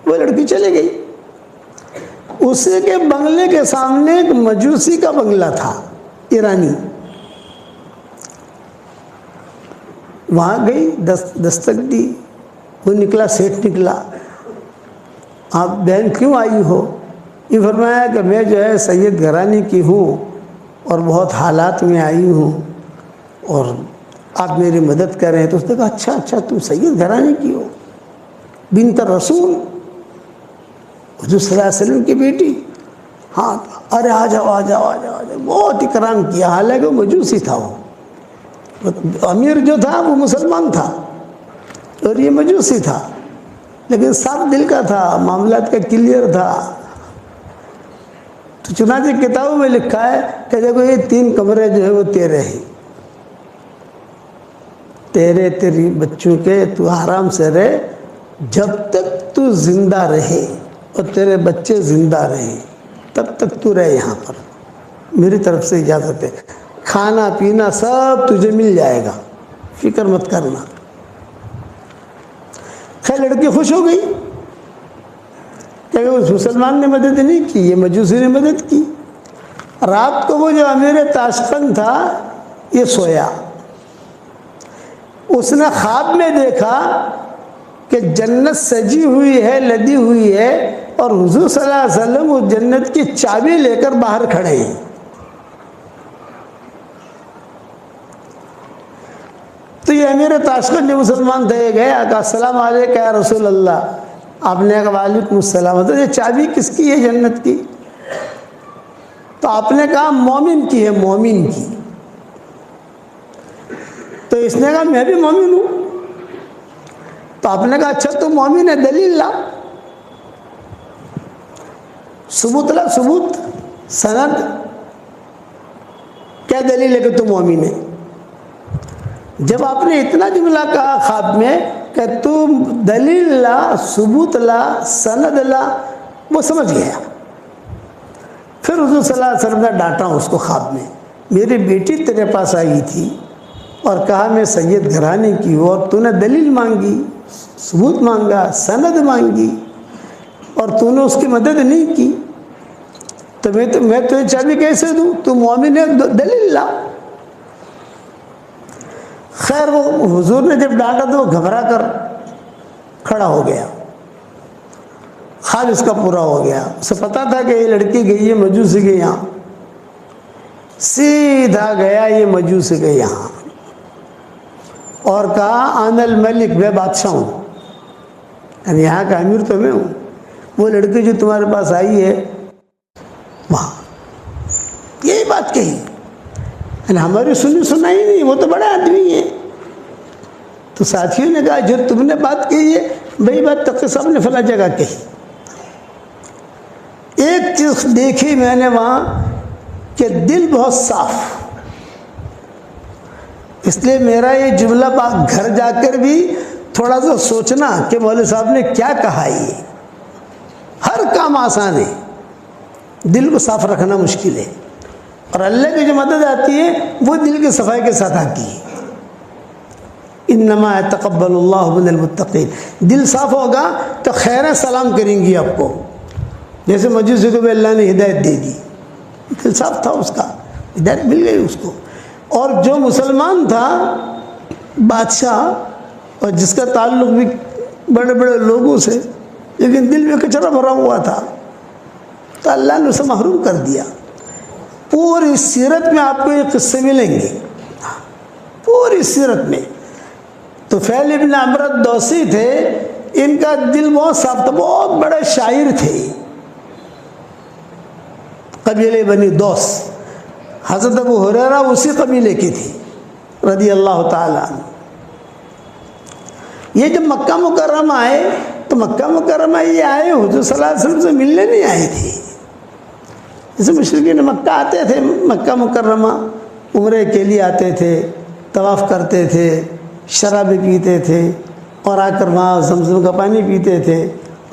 وہ لڑکی چلے گئی۔ اسی کے بنگلے کے سامنے ایک مجوسی کا بنگلہ تھا، ایرانی، وہاں گئی، دستک دی، وہ نکلا، سیٹھ نکلا، آپ بہن کیوں آئی ہو؟ یہ فرمایا کہ میں جو ہے سید گھرانے کی ہوں اور بہت حالات میں آئی ہوں اور آپ میری مدد کریں۔ تو اس نے کہا اچھا اچھا تم سید گھرانے کی ہو، بنت رسول، حضور صلی اللہ علیہ وسلم کی بیٹی؟ ہاں، ارے آ جاؤ آ جاؤ آ جاؤ آ جاؤ، بہت اکرام کیا، حالانکہ وہ مجوسی تھا، وہ امیر جو تھا وہ مسلمان تھا اور یہ مجوسی تھا، لیکن صاف دل کا تھا، معاملات کا کلیئر تھا۔ تو چنانچہ کتابوں میں لکھا ہے کہ دیکھو یہ 3 کمرے جو ہے وہ تیرے ہیں، تیرے تیری بچوں کے، تو آرام سے رہے جب تک تو زندہ رہے اور تیرے بچے زندہ رہے، تب تک تو رہے یہاں پر، میری طرف سے اجازت ہے، کھانا پینا سب تجھے مل جائے گا، فکر مت کرنا۔ خیر لڑکی خوش ہو گئی کہ اس مسلمان نے مدد نہیں کی، یہ مجوسی نے مدد کی۔ رات کو وہ جو امیر تاشقند تھا یہ سویا، اس نے خواب میں دیکھا کہ جنت سجی ہوئی ہے، لدی ہوئی ہے، اور حضور صلی اللہ علیہ وسلم اس جنت کی چابی لے کر باہر کھڑے ہیں۔ تو یہ امیر تاشقند جو مسلمان تھے گئے، کہا السلام علیکم یا رسول اللہ۔ آپ نے کہا وعلیکم السلام۔ تو یہ چابی کس کی ہے جنت کی؟ تو آپ نے کہا مومن کی ہے، مومن کی۔ تو اس نے کہا میں بھی مومن ہوں۔ تو آپ نے کہا اچھا تو مومن ہے، دلیل لا، ثبوت لا، ثبوت، سند، کیا دلیل ہے کہ تو مومن ہے؟ جب آپ نے اتنا جملہ کہا خواب میں کہ تم دلیل لا، ثبوت لا، سند لا، وہ سمجھ گیا۔ پھر حضور صلی اللہ علیہ وسلم نے ڈانٹا اس کو خواب میں، میری بیٹی تیرے پاس آئی تھی اور کہا میں سید گھرانے کی ہوں، اور تو نے دلیل مانگی، ثبوت مانگا، سند مانگی، اور تو نے اس کی مدد نہیں کی، تو میں تجھے چابی کیسے دوں؟ تو مومن ہے، دلیل لا۔ خیر وہ حضور نے جب ڈانٹا تو وہ گھبرا کر کھڑا ہو گیا، خواب اس کا پورا ہو گیا۔ اسے پتا تھا کہ یہ لڑکی گئی ہے مجوسی کے یہاں، سیدھا گیا یہ مجوسی کے یہاں اور کہا انا الملک، میں بادشاہ ہوں، یعنی یہاں کا امیر تو میں ہوں، وہ لڑکی جو تمہارے پاس آئی ہے وہاں، یہی بات کہی، یعنی ہماری سنا ہی نہیں، وہ تو بڑا آدمی ہے۔ تو ساتھیوں نے کہا جو تم نے بات کہی ہے وہی بات تقی صاحب نے فلاں جگہ کہی۔ ایک چیز دیکھی میں نے وہاں کہ دل بہت صاف، اس لیے میرا یہ جملہ گھر جا کر بھی تھوڑا سا سوچنا کہ مولوی صاحب نے کیا کہا. یہ ہر کام آسان ہے، دل کو صاف رکھنا مشکل ہے، اور اللہ کی جو مدد آتی ہے وہ دل کی صفائی کے ساتھ آتی ہے. انما یتقبل اللہ من المتقین. دل صاف ہوگا تو خیریں سلام کریں گی آپ کو. جیسے مجوسی کو بھی اللہ نے ہدایت دے دی، دل صاف تھا اس کا، ہدایت مل گئی اس کو. اور جو مسلمان تھا بادشاہ، اور جس کا تعلق بھی بڑے بڑے لوگوں سے، لیکن دل میں کچرا بھرا ہوا تھا، تو اللہ نے اسے محروم کر دیا. پوری سیرت میں آپ کو یہ قصے ملیں گے، پوری سیرت میں. طفیل ابن عمرو الدوسی تھے، ان کا دل بہت صاف تھا، بہت بڑے شاعر تھے، قبیلے بنی دوس. حضرت ابو ہریرہ اسی قبیلے کے تھے رضی اللہ تعالیٰ عنہ. یہ جب مکہ مکرمہ آئے تو مکہ مکرمہ یہ آئے حضور صلی اللہ علیہ وسلم سے ملنے نہیں آئے تھے. جیسے مشرکین مکہ آتے تھے مکہ مکرمہ عمرے کے لیے آتے تھے، طواف کرتے تھے، شرابیں پیتے تھے، اور آ کر وہاں زمزم کا پانی پیتے تھے،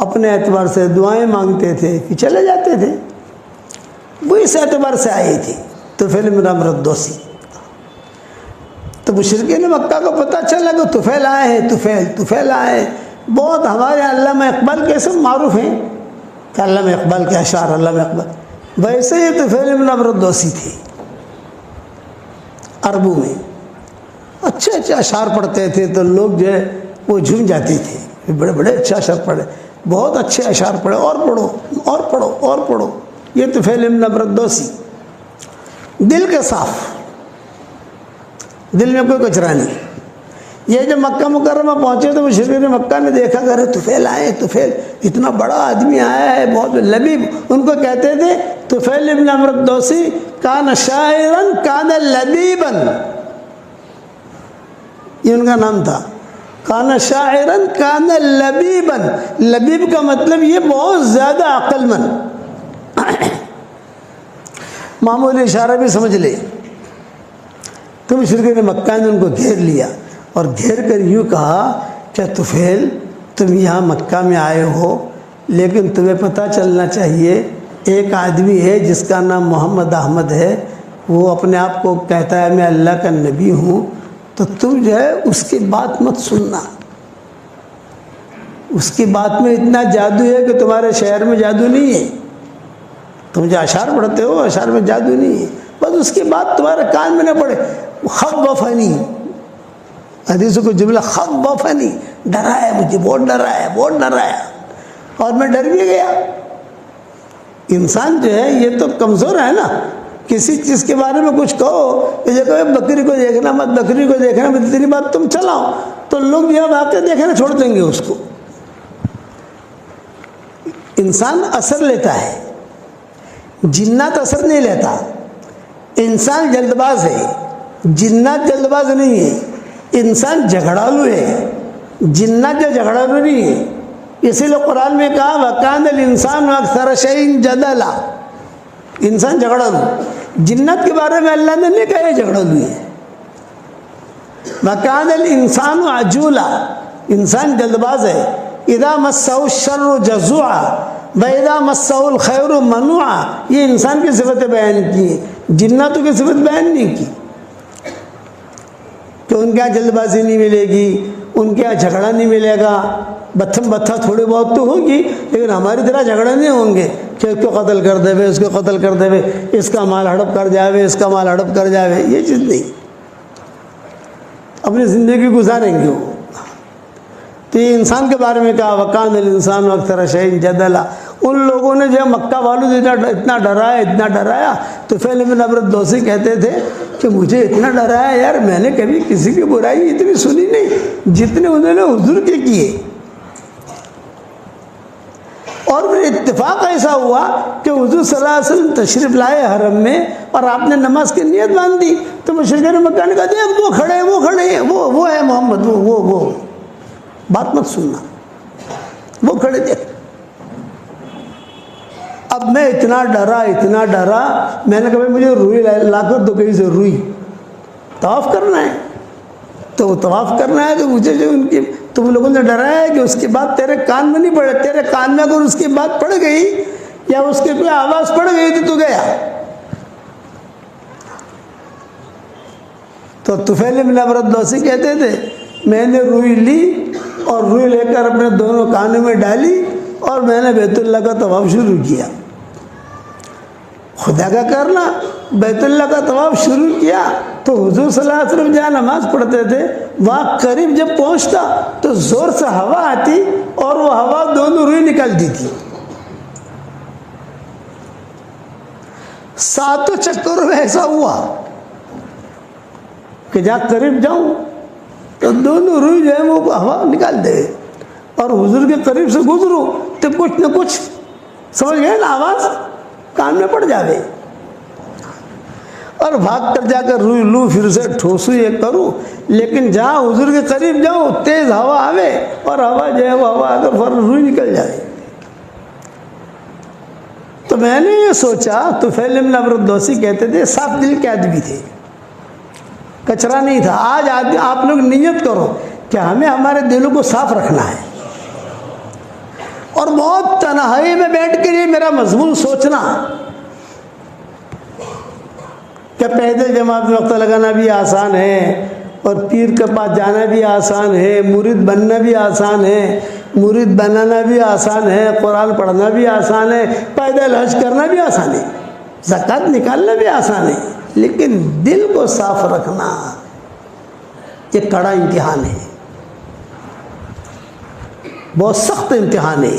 اپنے اعتبار سے دعائیں مانگتے تھے، پھر چلے جاتے تھے. وہ اس اعتبار سے آئے تھے طفیل بن عمرو الدوسی. تو مشرکین مکہ کو پتہ چلا کہ طفیل آئے ہیں، طفیل آئے ہیں. بہت ہمارے علامہ اقبال کے سب معروف ہیں کہ علامہ اقبال کے اشعار، علامہ اقبال. ویسے ہی طفیل بن عمرو الدوسی تھے، عربوں میں اچھے اچھے اشعار پڑھتے تھے تو لوگ جو ہے وہ جھوم جاتے تھے. بڑے بڑے اچھے اشعار پڑھے، بہت اچھے اشعار پڑھے، اور پڑھو اور پڑھو اور پڑھو. یہ طفیل بن عمرو الدوسی، دل کے صاف، دل میں کوئی کچرا نہیں. یہ جب مکہ مکرمہ پہنچے تو مشرکین مکہ نے دیکھا کہ ارے طفیل آئے، طفیل اتنا بڑا آدمی آیا ہے، بہت لبیب. ان کو کہتے تھے طفیل بن عمرو الدوسی کان شاعرا کان لبیبا، یہ ان کا نام تھا. کان شاعرا کان لبیبا، لبیب کا مطلب یہ بہت زیادہ عقل مند. معمولی اشارہ بھی سمجھ لے. تو مشرکین مکہ نے ان کو گھیر لیا اور گھیر کر یوں کہا کہ طفیل تم یہاں مکہ میں آئے ہو، لیکن تمہیں پتہ چلنا چاہیے ایک آدمی ہے جس کا نام محمد احمد ہے، وہ اپنے آپ کو کہتا ہے میں اللہ کا نبی ہوں، تو تم جو ہے اس کی بات مت سننا. اس کی بات میں اتنا جادو ہے کہ تمہارے شہر میں جادو نہیں ہے. تم جو اشعار پڑھتے ہو اشعار میں جادو نہیں ہے، بس اس کی بات تمہارے کان میں نہ پڑے. خوفنی، حدیث کو جملہ خوفنی، ڈرایا مجھے، بہت ڈرایا، بہت ڈرایا، اور میں ڈر بھی گیا. انسان جو ہے یہ تو کمزور ہے نا. کسی چیز کے بارے میں کچھ کہو کہ یہ کہ بکری کو دیکھنا مت، بکری کو دیکھنا مت، تیری بات تم چلاؤ تو لوگ یہ واقعہ دیکھنا چھوڑ دیں گے اس کو. انسان اثر لیتا ہے، جنات اثر نہیں لیتا. انسان جلد باز ہے، جنات جلد باز نہیں ہے. انسان جھگڑالو ہے، جنات جو جھگڑالو نہیں ہے. اسی لیے قرآن میں کہا وَكَانَ الْإِنسَانُ أَكْثَرَ شَيْءٍ جَدَلًا، انسان جھگڑالو. جنات کے بارے میں اللہ نے نہیں کہا یہ جھگڑالو ہے. وَكَانَ الْإِنسَانُ عَجُولًا، انسان جلد باز ہے. اِذَا مَسَّهُ الشَّرُّ جَزُوعًا وَإِذَا مَسَّهُ الْخَيْرُ مَنُوعًا. یہ انسان کی صفتیں بیان کی ہیں، جناتوں کی صفت بیان نہیں کی کہ ان کے یہاں جلد بازی نہیں ملے گی، ان کے یہاں جھگڑا نہیں ملے گا. بتھم بتھا تھوڑی بہت تو ہوگی، لیکن ہماری طرح جھگڑے نہیں ہوں گے کہ اس کو قتل کر دے، اس کو قتل کر دے، اس کا مال ہڑپ کر جاوے، اس کا مال ہڑپ کر جاوے. یہ چیز نہیں، اپنی زندگی گزاریں گے وہ. تو یہ انسان کے بارے میں کہا وَكَانَ الْإِنسَانُ أَكْثَرَ شَيْءٍ جَدَلًا. ان لوگوں نے جو مکہ والوں سے اتنا ڈرایا، اتنا ڈرایا. تو طفیل بن عمرو الدوسی کہتے تھے کہ مجھے اتنا ڈرایا یار، میں نے کبھی کسی کی برائی اتنی سنی نہیں جتنے انہوں نے حضور کے کیے. اور پھر اتفاق ایسا ہوا کہ حضور صلی اللہ علیہ وسلم تشریف لائے حرم میں، اور آپ نے نماز کی نیت باندھ دی. تو مشرکین مکہ نے کہا دیکھ وہ کھڑے ہیں، وہ کھڑے ہیں، وہ ہے محمد، وہ بات مت سننا، وہ کھڑے دیکھ. اب میں اتنا ڈرا، میں نے کہا مجھے روئی لا کر دو، کہیں سے روئی طواف کرنا ہے. تو وہ طواف کرنا ہے تو مجھے جو ان کی تم لوگوں نے ڈرایا ہے کہ اس کی بات تیرے کان میں نہیں پڑے، تیرے کان میں اگر اس کی بات پڑ گئی یا اس کی کوئی آواز پڑ گئی تو گیا۔ تو طفیل بن عمرو الدوسی کہتے تھے میں نے روئی لی اور روئی لے کر اپنے دونوں کانوں میں ڈالی اور میں نے بیت اللہ کا طواف شروع کیا۔ خدا کا کرنا، بیت اللہ کا طواف شروع کیا تو حضور صلی اللہ علیہ وسلم جہاں نماز پڑھتے تھے وہاں قریب جب پہنچتا تو زور سے ہوا آتی اور وہ ہوا دونوں روئی نکلتی تھی۔ 7 چکروں میں ایسا ہوا کہ جہاں قریب جاؤں تو دونوں روئی جو ہے وہ ہوا نکال دے، اور حضور کے قریب سے گزروں تو کچھ نہ کچھ سمجھ گئے نا آواز کان میں پڑ جاوے، اور بھاگ کر جا کر روئی لوں پھر سے ٹھوسوں یہ کروں، لیکن جہاں حضور کے قریب جاؤں تیز ہوا آوے اور ہوا جو ہے وہ ہوا آ کر فوراً روئی نکل جائے۔ تو میں نے یہ سوچا، طفیل بن عمرو الدوسی کہتے تھے صاف دل کے آدمی تھے، کچرا نہیں تھا۔ آج آپ لوگ نیت کرو کہ ہمیں ہمارے دلوں کو صاف رکھنا ہے، اور بہت تنہائی میں بیٹھ کے یہ میرا مضمون سوچنا کہ پیدل جماعت میں وقت لگانا بھی آسان ہے، اور پیر کے پاس جانا بھی آسان ہے، مرید بننا بھی آسان ہے، مرید بنانا بھی آسان ہے، قرآن پڑھنا بھی آسان ہے، پیدل حج کرنا بھی آسان ہے، زکوٰۃ نکالنا بھی آسان ہے، لیکن دل کو صاف رکھنا یہ کڑا امتحان ہے، بہت سخت امتحان ہے۔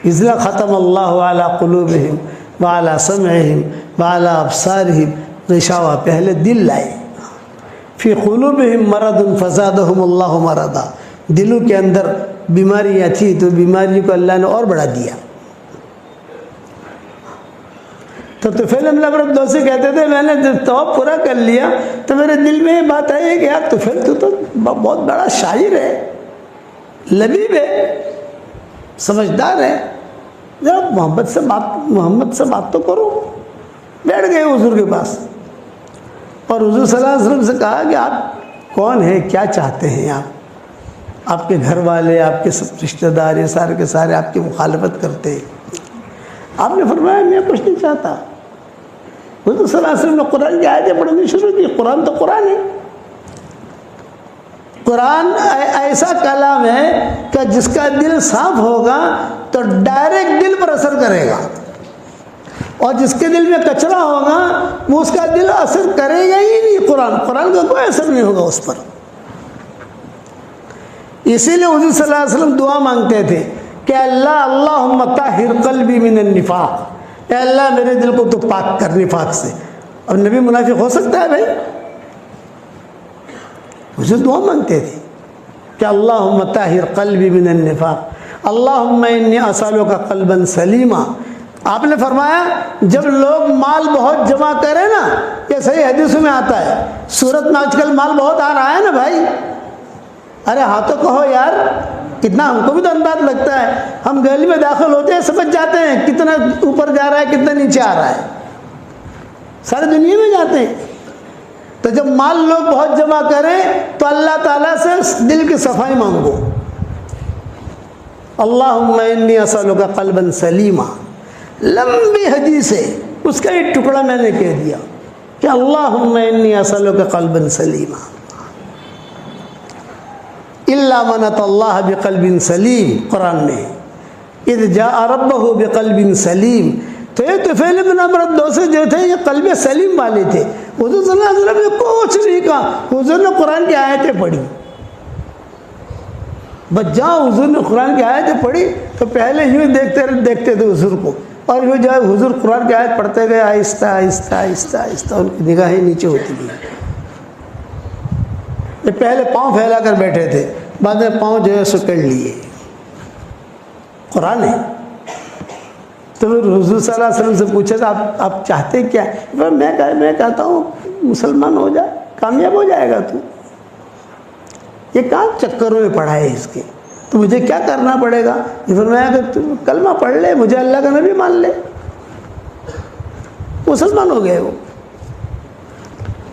اذ ختم اللہ علی قلوبہم وعلی سمعہم وعلی ابصارہم غشاوہ، پہلے دل لائے، فی قلوبہم مرض فزادہم اللہ مرضا، دلوں کے اندر بیماریاں تھی تو بیماریوں کو اللہ نے اور بڑھا دیا۔ تو طفیل بن عمرو الدوسی کہتے تھے میں نے جب طواف پورا کر لیا تو میرے دل میں یہ بات آئی کہ یار طفیل تو بہت بڑا شاعر ہے، لبیب ہے، سمجھدار ہے، ذرا محمد سے بات تو کرو۔ بیٹھ گئے حضور کے پاس اور حضور صلی اللہ علیہ وسلم سے کہا کہ آپ کون ہیں، کیا چاہتے ہیں آپ کے گھر والے، آپ کے سب رشتہ دار یہ سارے کے سارے آپ کی مخالفت کرتے ہیں۔ آپ نے فرمایا میں کچھ نہیں چاہتا۔ حضور صلی اللہ علیہ وسلم نے قرآن کی آیتیں پڑھنی شروع کی۔ قرآن تو قرآن ہے، قرآن ایسا کلام ہے کہ جس کا دل صاف ہوگا تو ڈائریکٹ دل پر اثر کرے گا، اور جس کے دل میں کچرا ہوگا وہ اس کا دل اثر کرے گا ہی نہیں۔ قرآن کا کوئی اثر نہیں ہوگا اس پر۔ اسی لیے حضور صلی اللہ علیہ وسلم دعا مانگتے تھے کہ اللہم طہر قلبی من النفاق، اے اللہ میرے دل کو تو پاک کر نفاق سے۔ اب نبی منافق ہو سکتا ہے بھائی؟ مجھے دعا مانگتے تھے کہ اللہم طہر قلبی من النفاق، اللہم انی اسألک قلبا سلیما۔ آپ نے فرمایا جب لوگ مال بہت جمع کریں نا، یہ صحیح حدیثوں میں آتا ہے، صورت میں آج کل مال بہت آ رہا ہے نا بھائی، ارے ہاتھوں کہو یار کتنا، ہم کو بھی تو انداز لگتا ہے، ہم گلی میں داخل ہوتے ہیں سمجھ جاتے ہیں کتنا اوپر جا رہا ہے کتنا نیچے آ رہا ہے، ساری دنیا میں جاتے ہیں۔ تو جب مال لوگ بہت جمع کریں تو اللہ تعالیٰ سے دل کی صفائی مانگو، اللہم انی اسألک قلبا سلیما۔ لمبی حدیث ہے، اس کا ایک ٹکڑا میں نے کہہ دیا کہ اللہم انی اسألک قلبا سلیما، الا من اتى اللہ بقلب سلیم، قرآن میں اذ جاء ربہ بقلب سلیم۔ تو یہ طفیل بن عمرو الدوسی جو تھے یہ قلب سلیم والے تھے۔ حضور صلی اللہ علیہ وسلم نے کچھ نہیں کہا، حضور نے قرآن کی آیتیں پڑھی، بس جہاں حضور نے قرآن کی آیتیں پڑھی تو پہلے یوں دیکھتے تھے حضور کو، اور یوں جب حضور قرآن کی آیت پڑھتے گئے آہستہ آہستہ آہستہ آہستہ ان کی نگاہیں نیچے ہوتی گئی۔ یہ پہلے پاؤں پھیلا کر بیٹھے تھے، بعد میں پاؤں جو ہے سکڑ لیے، قرآن ہے۔ تو حضور صلی اللہ علیہ وسلم سے پوچھا تھا آپ چاہتے کیا؟ میں کہتا ہوں مسلمان ہو جائے، کامیاب ہو جائے گا تو، یہ کہاں چکروں میں پڑھا ہے اس کے، تو مجھے کیا کرنا پڑے گا؟ یہ فرمایا کہ تم کلمہ پڑھ لے، مجھے اللہ کا نبی مان لے، مسلمان ہو گئے وہ۔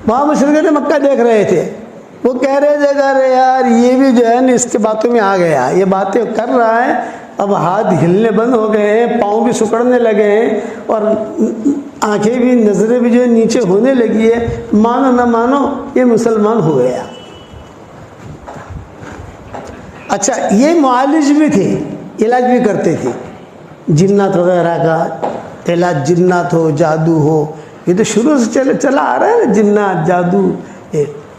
وہاں مشرکین مکہ دیکھ رہے تھے، وہ کہہ رہے تھے کہ ارے یار یہ بھی جو ہے نا اس کے باتوں میں آ گیا، یہ باتیں کر رہا ہے، اب ہاتھ ہلنے بند ہو گئے ہیں، پاؤں بھی سکڑنے لگے ہیں، اور آنکھیں بھی، نظریں بھی جو ہے نیچے ہونے لگی ہے، مانو نہ مانو یہ مسلمان ہو گیا۔ اچھا، یہ معالج بھی تھے، علاج بھی کرتے تھے، جنات وغیرہ کا علاج، جنات ہو، جادو ہو، یہ تو شروع سے چلا آ رہا ہے نا، جنات، جادو،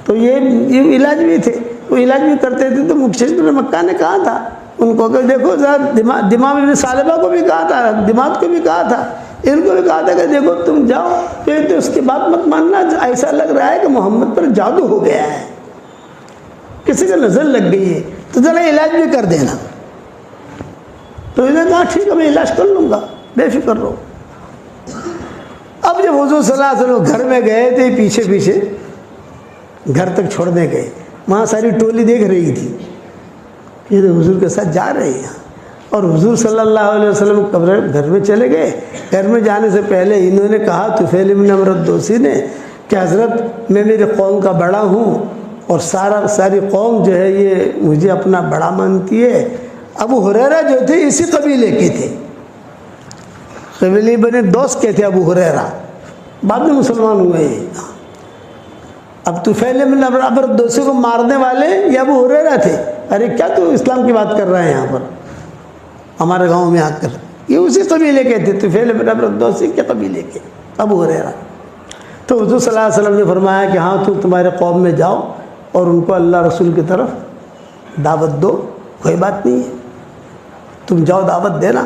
تو یہ علاج بھی تھے، وہ علاج بھی کرتے تھے۔ تو مشرکین مکہ نے کہا تھا ان کو کہ دیکھو ذرا دماغ ابن ثعلبہ کو بھی کہا تھا، دماغ کو بھی کہا تھا، ان کو بھی کہا تھا کہ دیکھو تم جاؤ، تو اس کی بات مت ماننا، ایسا لگ رہا ہے کہ محمد پر جادو ہو گیا ہے، کسی کا نظر لگ گئی ہے، تو ذرا علاج بھی کر دینا۔ تو انہوں نے کہا ٹھیک ہے میں علاج کر لوں گا، بے فکر رہو۔ اب جب حضور صلی اللہ علیہ وسلم گھر میں گئے تھے، پیچھے پیچھے گھر تک چھوڑنے گئے، وہاں ساری ٹولی دیکھ رہی تھی، یہ تو حضور کے ساتھ جا رہے ہیں، اور حضور صلی اللہ علیہ وسلم گھر میں چلے گئے۔ گھر میں جانے سے پہلے انہوں نے کہا طفیل بن عمرو الدوسی نے کہ حضرت میں میری قوم کا بڑا ہوں، اور ساری قوم جو ہے یہ مجھے اپنا بڑا مانتی ہے۔ ابو ہریرہ جو تھے اسی قبیلے کے تھے، قبیلے بنے دوست کے تھے ابو ہریرہ، بعد میں مسلمان ہوئے ہیں۔ اب طفیل بن عمرو الدوسی کو مارنے والے یہ ابو ہریرہ تھے۔ ارے کیا تو اسلام کی بات کر رہے ہیں یہاں پر ہمارے گاؤں میں آ کر؟ یہ اسی قبیلے کے تھے، طفیل بن عمرو الدوسی کے قبیلے کے ابو ہریرہ۔ تو حضور صلی اللہ علیہ وسلم نے فرمایا کہ ہاں تمہارے قوم میں جاؤ اور ان کو اللہ رسول کی طرف دعوت دو، کوئی بات نہیں ہے، تم جاؤ دعوت دینا۔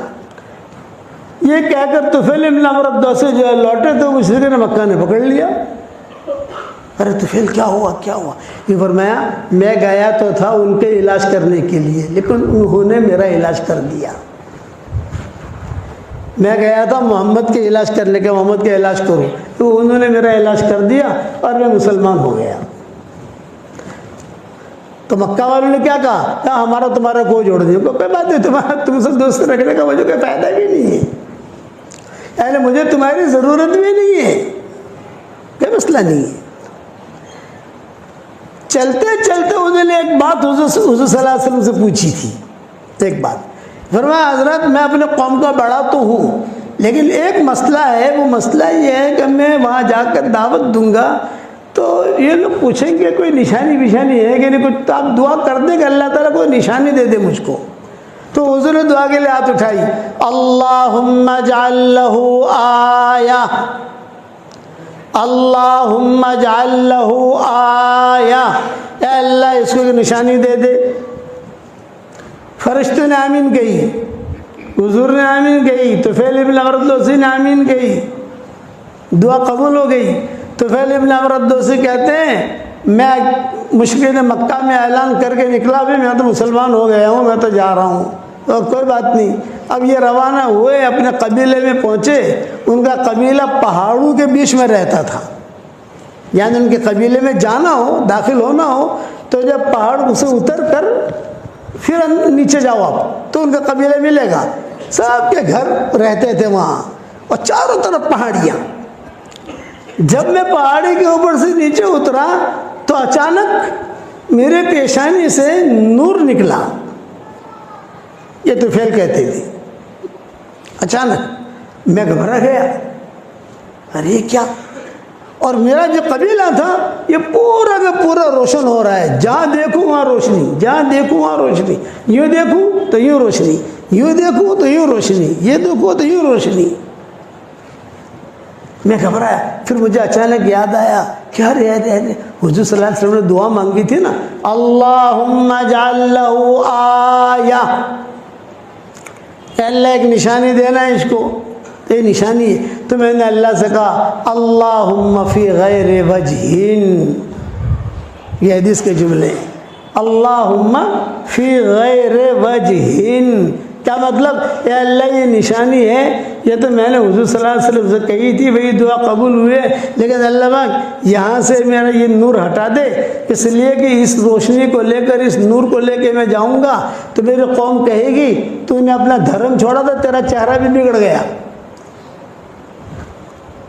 یہ کہہ کر طفیل بن عمرو الدوسی جو ہے لوٹے تو مشرکین مکہ نے پکڑ لیا۔ ارے طفیل کیا ہوا کیا ہوا؟ یہ فرمایا میں گیا تو تھا ان کے علاج کرنے کے لیے، لیکن انہوں نے میرا علاج کر دیا۔ میں گیا تھا محمد کے علاج کرنے کے، محمد کے علاج کروں، تو انہوں نے میرا علاج کر دیا اور میں مسلمان ہو گیا۔ تو مکہ والوں نے کیا کہا؟ ہمارا تمہارا کوئی جوڑ نہیں، کوئی بات نہیں، تمہارا تم سے دوست رکھنے کا مجھے کوئی فائدہ بھی نہیں ہے، یعنی مجھے تمہاری ضرورت بھی نہیں ہے، کوئی مسئلہ نہیں ہے۔ چلتے چلتے انہوں نے ایک بات حضور صلی اللہ علیہ وسلم سے پوچھی تھی، ایک بات فرمایا حضرت میں اپنے قوم کا بڑا تو ہوں، لیکن ایک مسئلہ ہے، وہ مسئلہ یہ ہے کہ میں وہاں جا کر دعوت دوں گا تو یہ لوگ پوچھیں گے کوئی نشانی بشانی ہے کہ نہیں، کچھ تو آپ دعا کر دیں کہ اللہ تعالیٰ کوئی نشانی دے دے مجھ کو۔ تو حضور نے دعا کے لیے ہاتھ اٹھائی، اللہم اجعل لہ آیہ، اللہم اجعل لہ آیہ، اے اللہ اس کو نشانی دے دے۔ فرشتوں نے آمین کہی، حضور نے آمین کہی، طفیل بن عمرو الدوسی نے آمین کہی، دعا قبول ہو گئی۔ طفیل بن عمرو الدوسی کہتے ہیں میں مشرکین مکہ میں اعلان کر کے نکلا، بھی میں تو مسلمان ہو گیا ہوں، میں تو جا رہا ہوں، تو کوئی بات نہیں۔ اب یہ روانہ ہوئے، اپنے قبیلے میں پہنچے، ان کا قبیلہ پہاڑوں کے بیچ میں رہتا تھا، یعنی ان کے قبیلے میں جانا ہو، داخل ہونا ہو تو جب پہاڑ سے اتر کر پھر نیچے جاؤ آپ تو ان کا قبیلہ ملے گا، سب کے گھر رہتے تھے وہاں، اور چاروں طرف پہاڑیاں۔ جب میں پہاڑی کے اوپر سے نیچے اترا تو اچانک میرے پیشانی سے نور نکلا، یہ طفیل کہتے تھے۔ اچانک میں گھبرا گیا، ارے کیا؟ اور میرا جو قبیلہ تھا یہ پورا کا پورا روشن ہو رہا ہے، جہاں دیکھوں وہاں روشنی، جہاں دیکھوں وہاں روشنی، یوں دیکھوں تو یوں روشنی، یوں دیکھوں تو یوں روشنی، یہ دیکھوں تو یوں روشنی۔ میں گھبرایا، پھر مجھے اچانک یاد آیا کہ ارے حضور صلی اللہ علیہ وسلم نے دعا مانگی تھی نا، اللہم اجعل لہ آیہ، کہ اللہ ایک نشانی دینا ہے اس کو، تو یہ نشانی ہے۔ تو میں نے اللہ سے کہا اللہم فی غیر وجہن، یہ حدیث کے جملے ہیں، اللہم فی غیر وجہن، کیا مطلب؟ اے اللہ یہ نشانی ہے، یہ تو میں نے حضور صلی اللہ علیہ وسلم سے کہی تھی، وہی دعا قبول ہوئے، لیکن اللہ پاک یہاں سے میرا یہ نور ہٹا دے، اس لیے کہ اس روشنی کو لے کر، اس نور کو لے کے میں جاؤں گا تو میری قوم کہے گی تو نے اپنا دھرم چھوڑا تھا، تیرا چہرہ بھی بگڑ گیا۔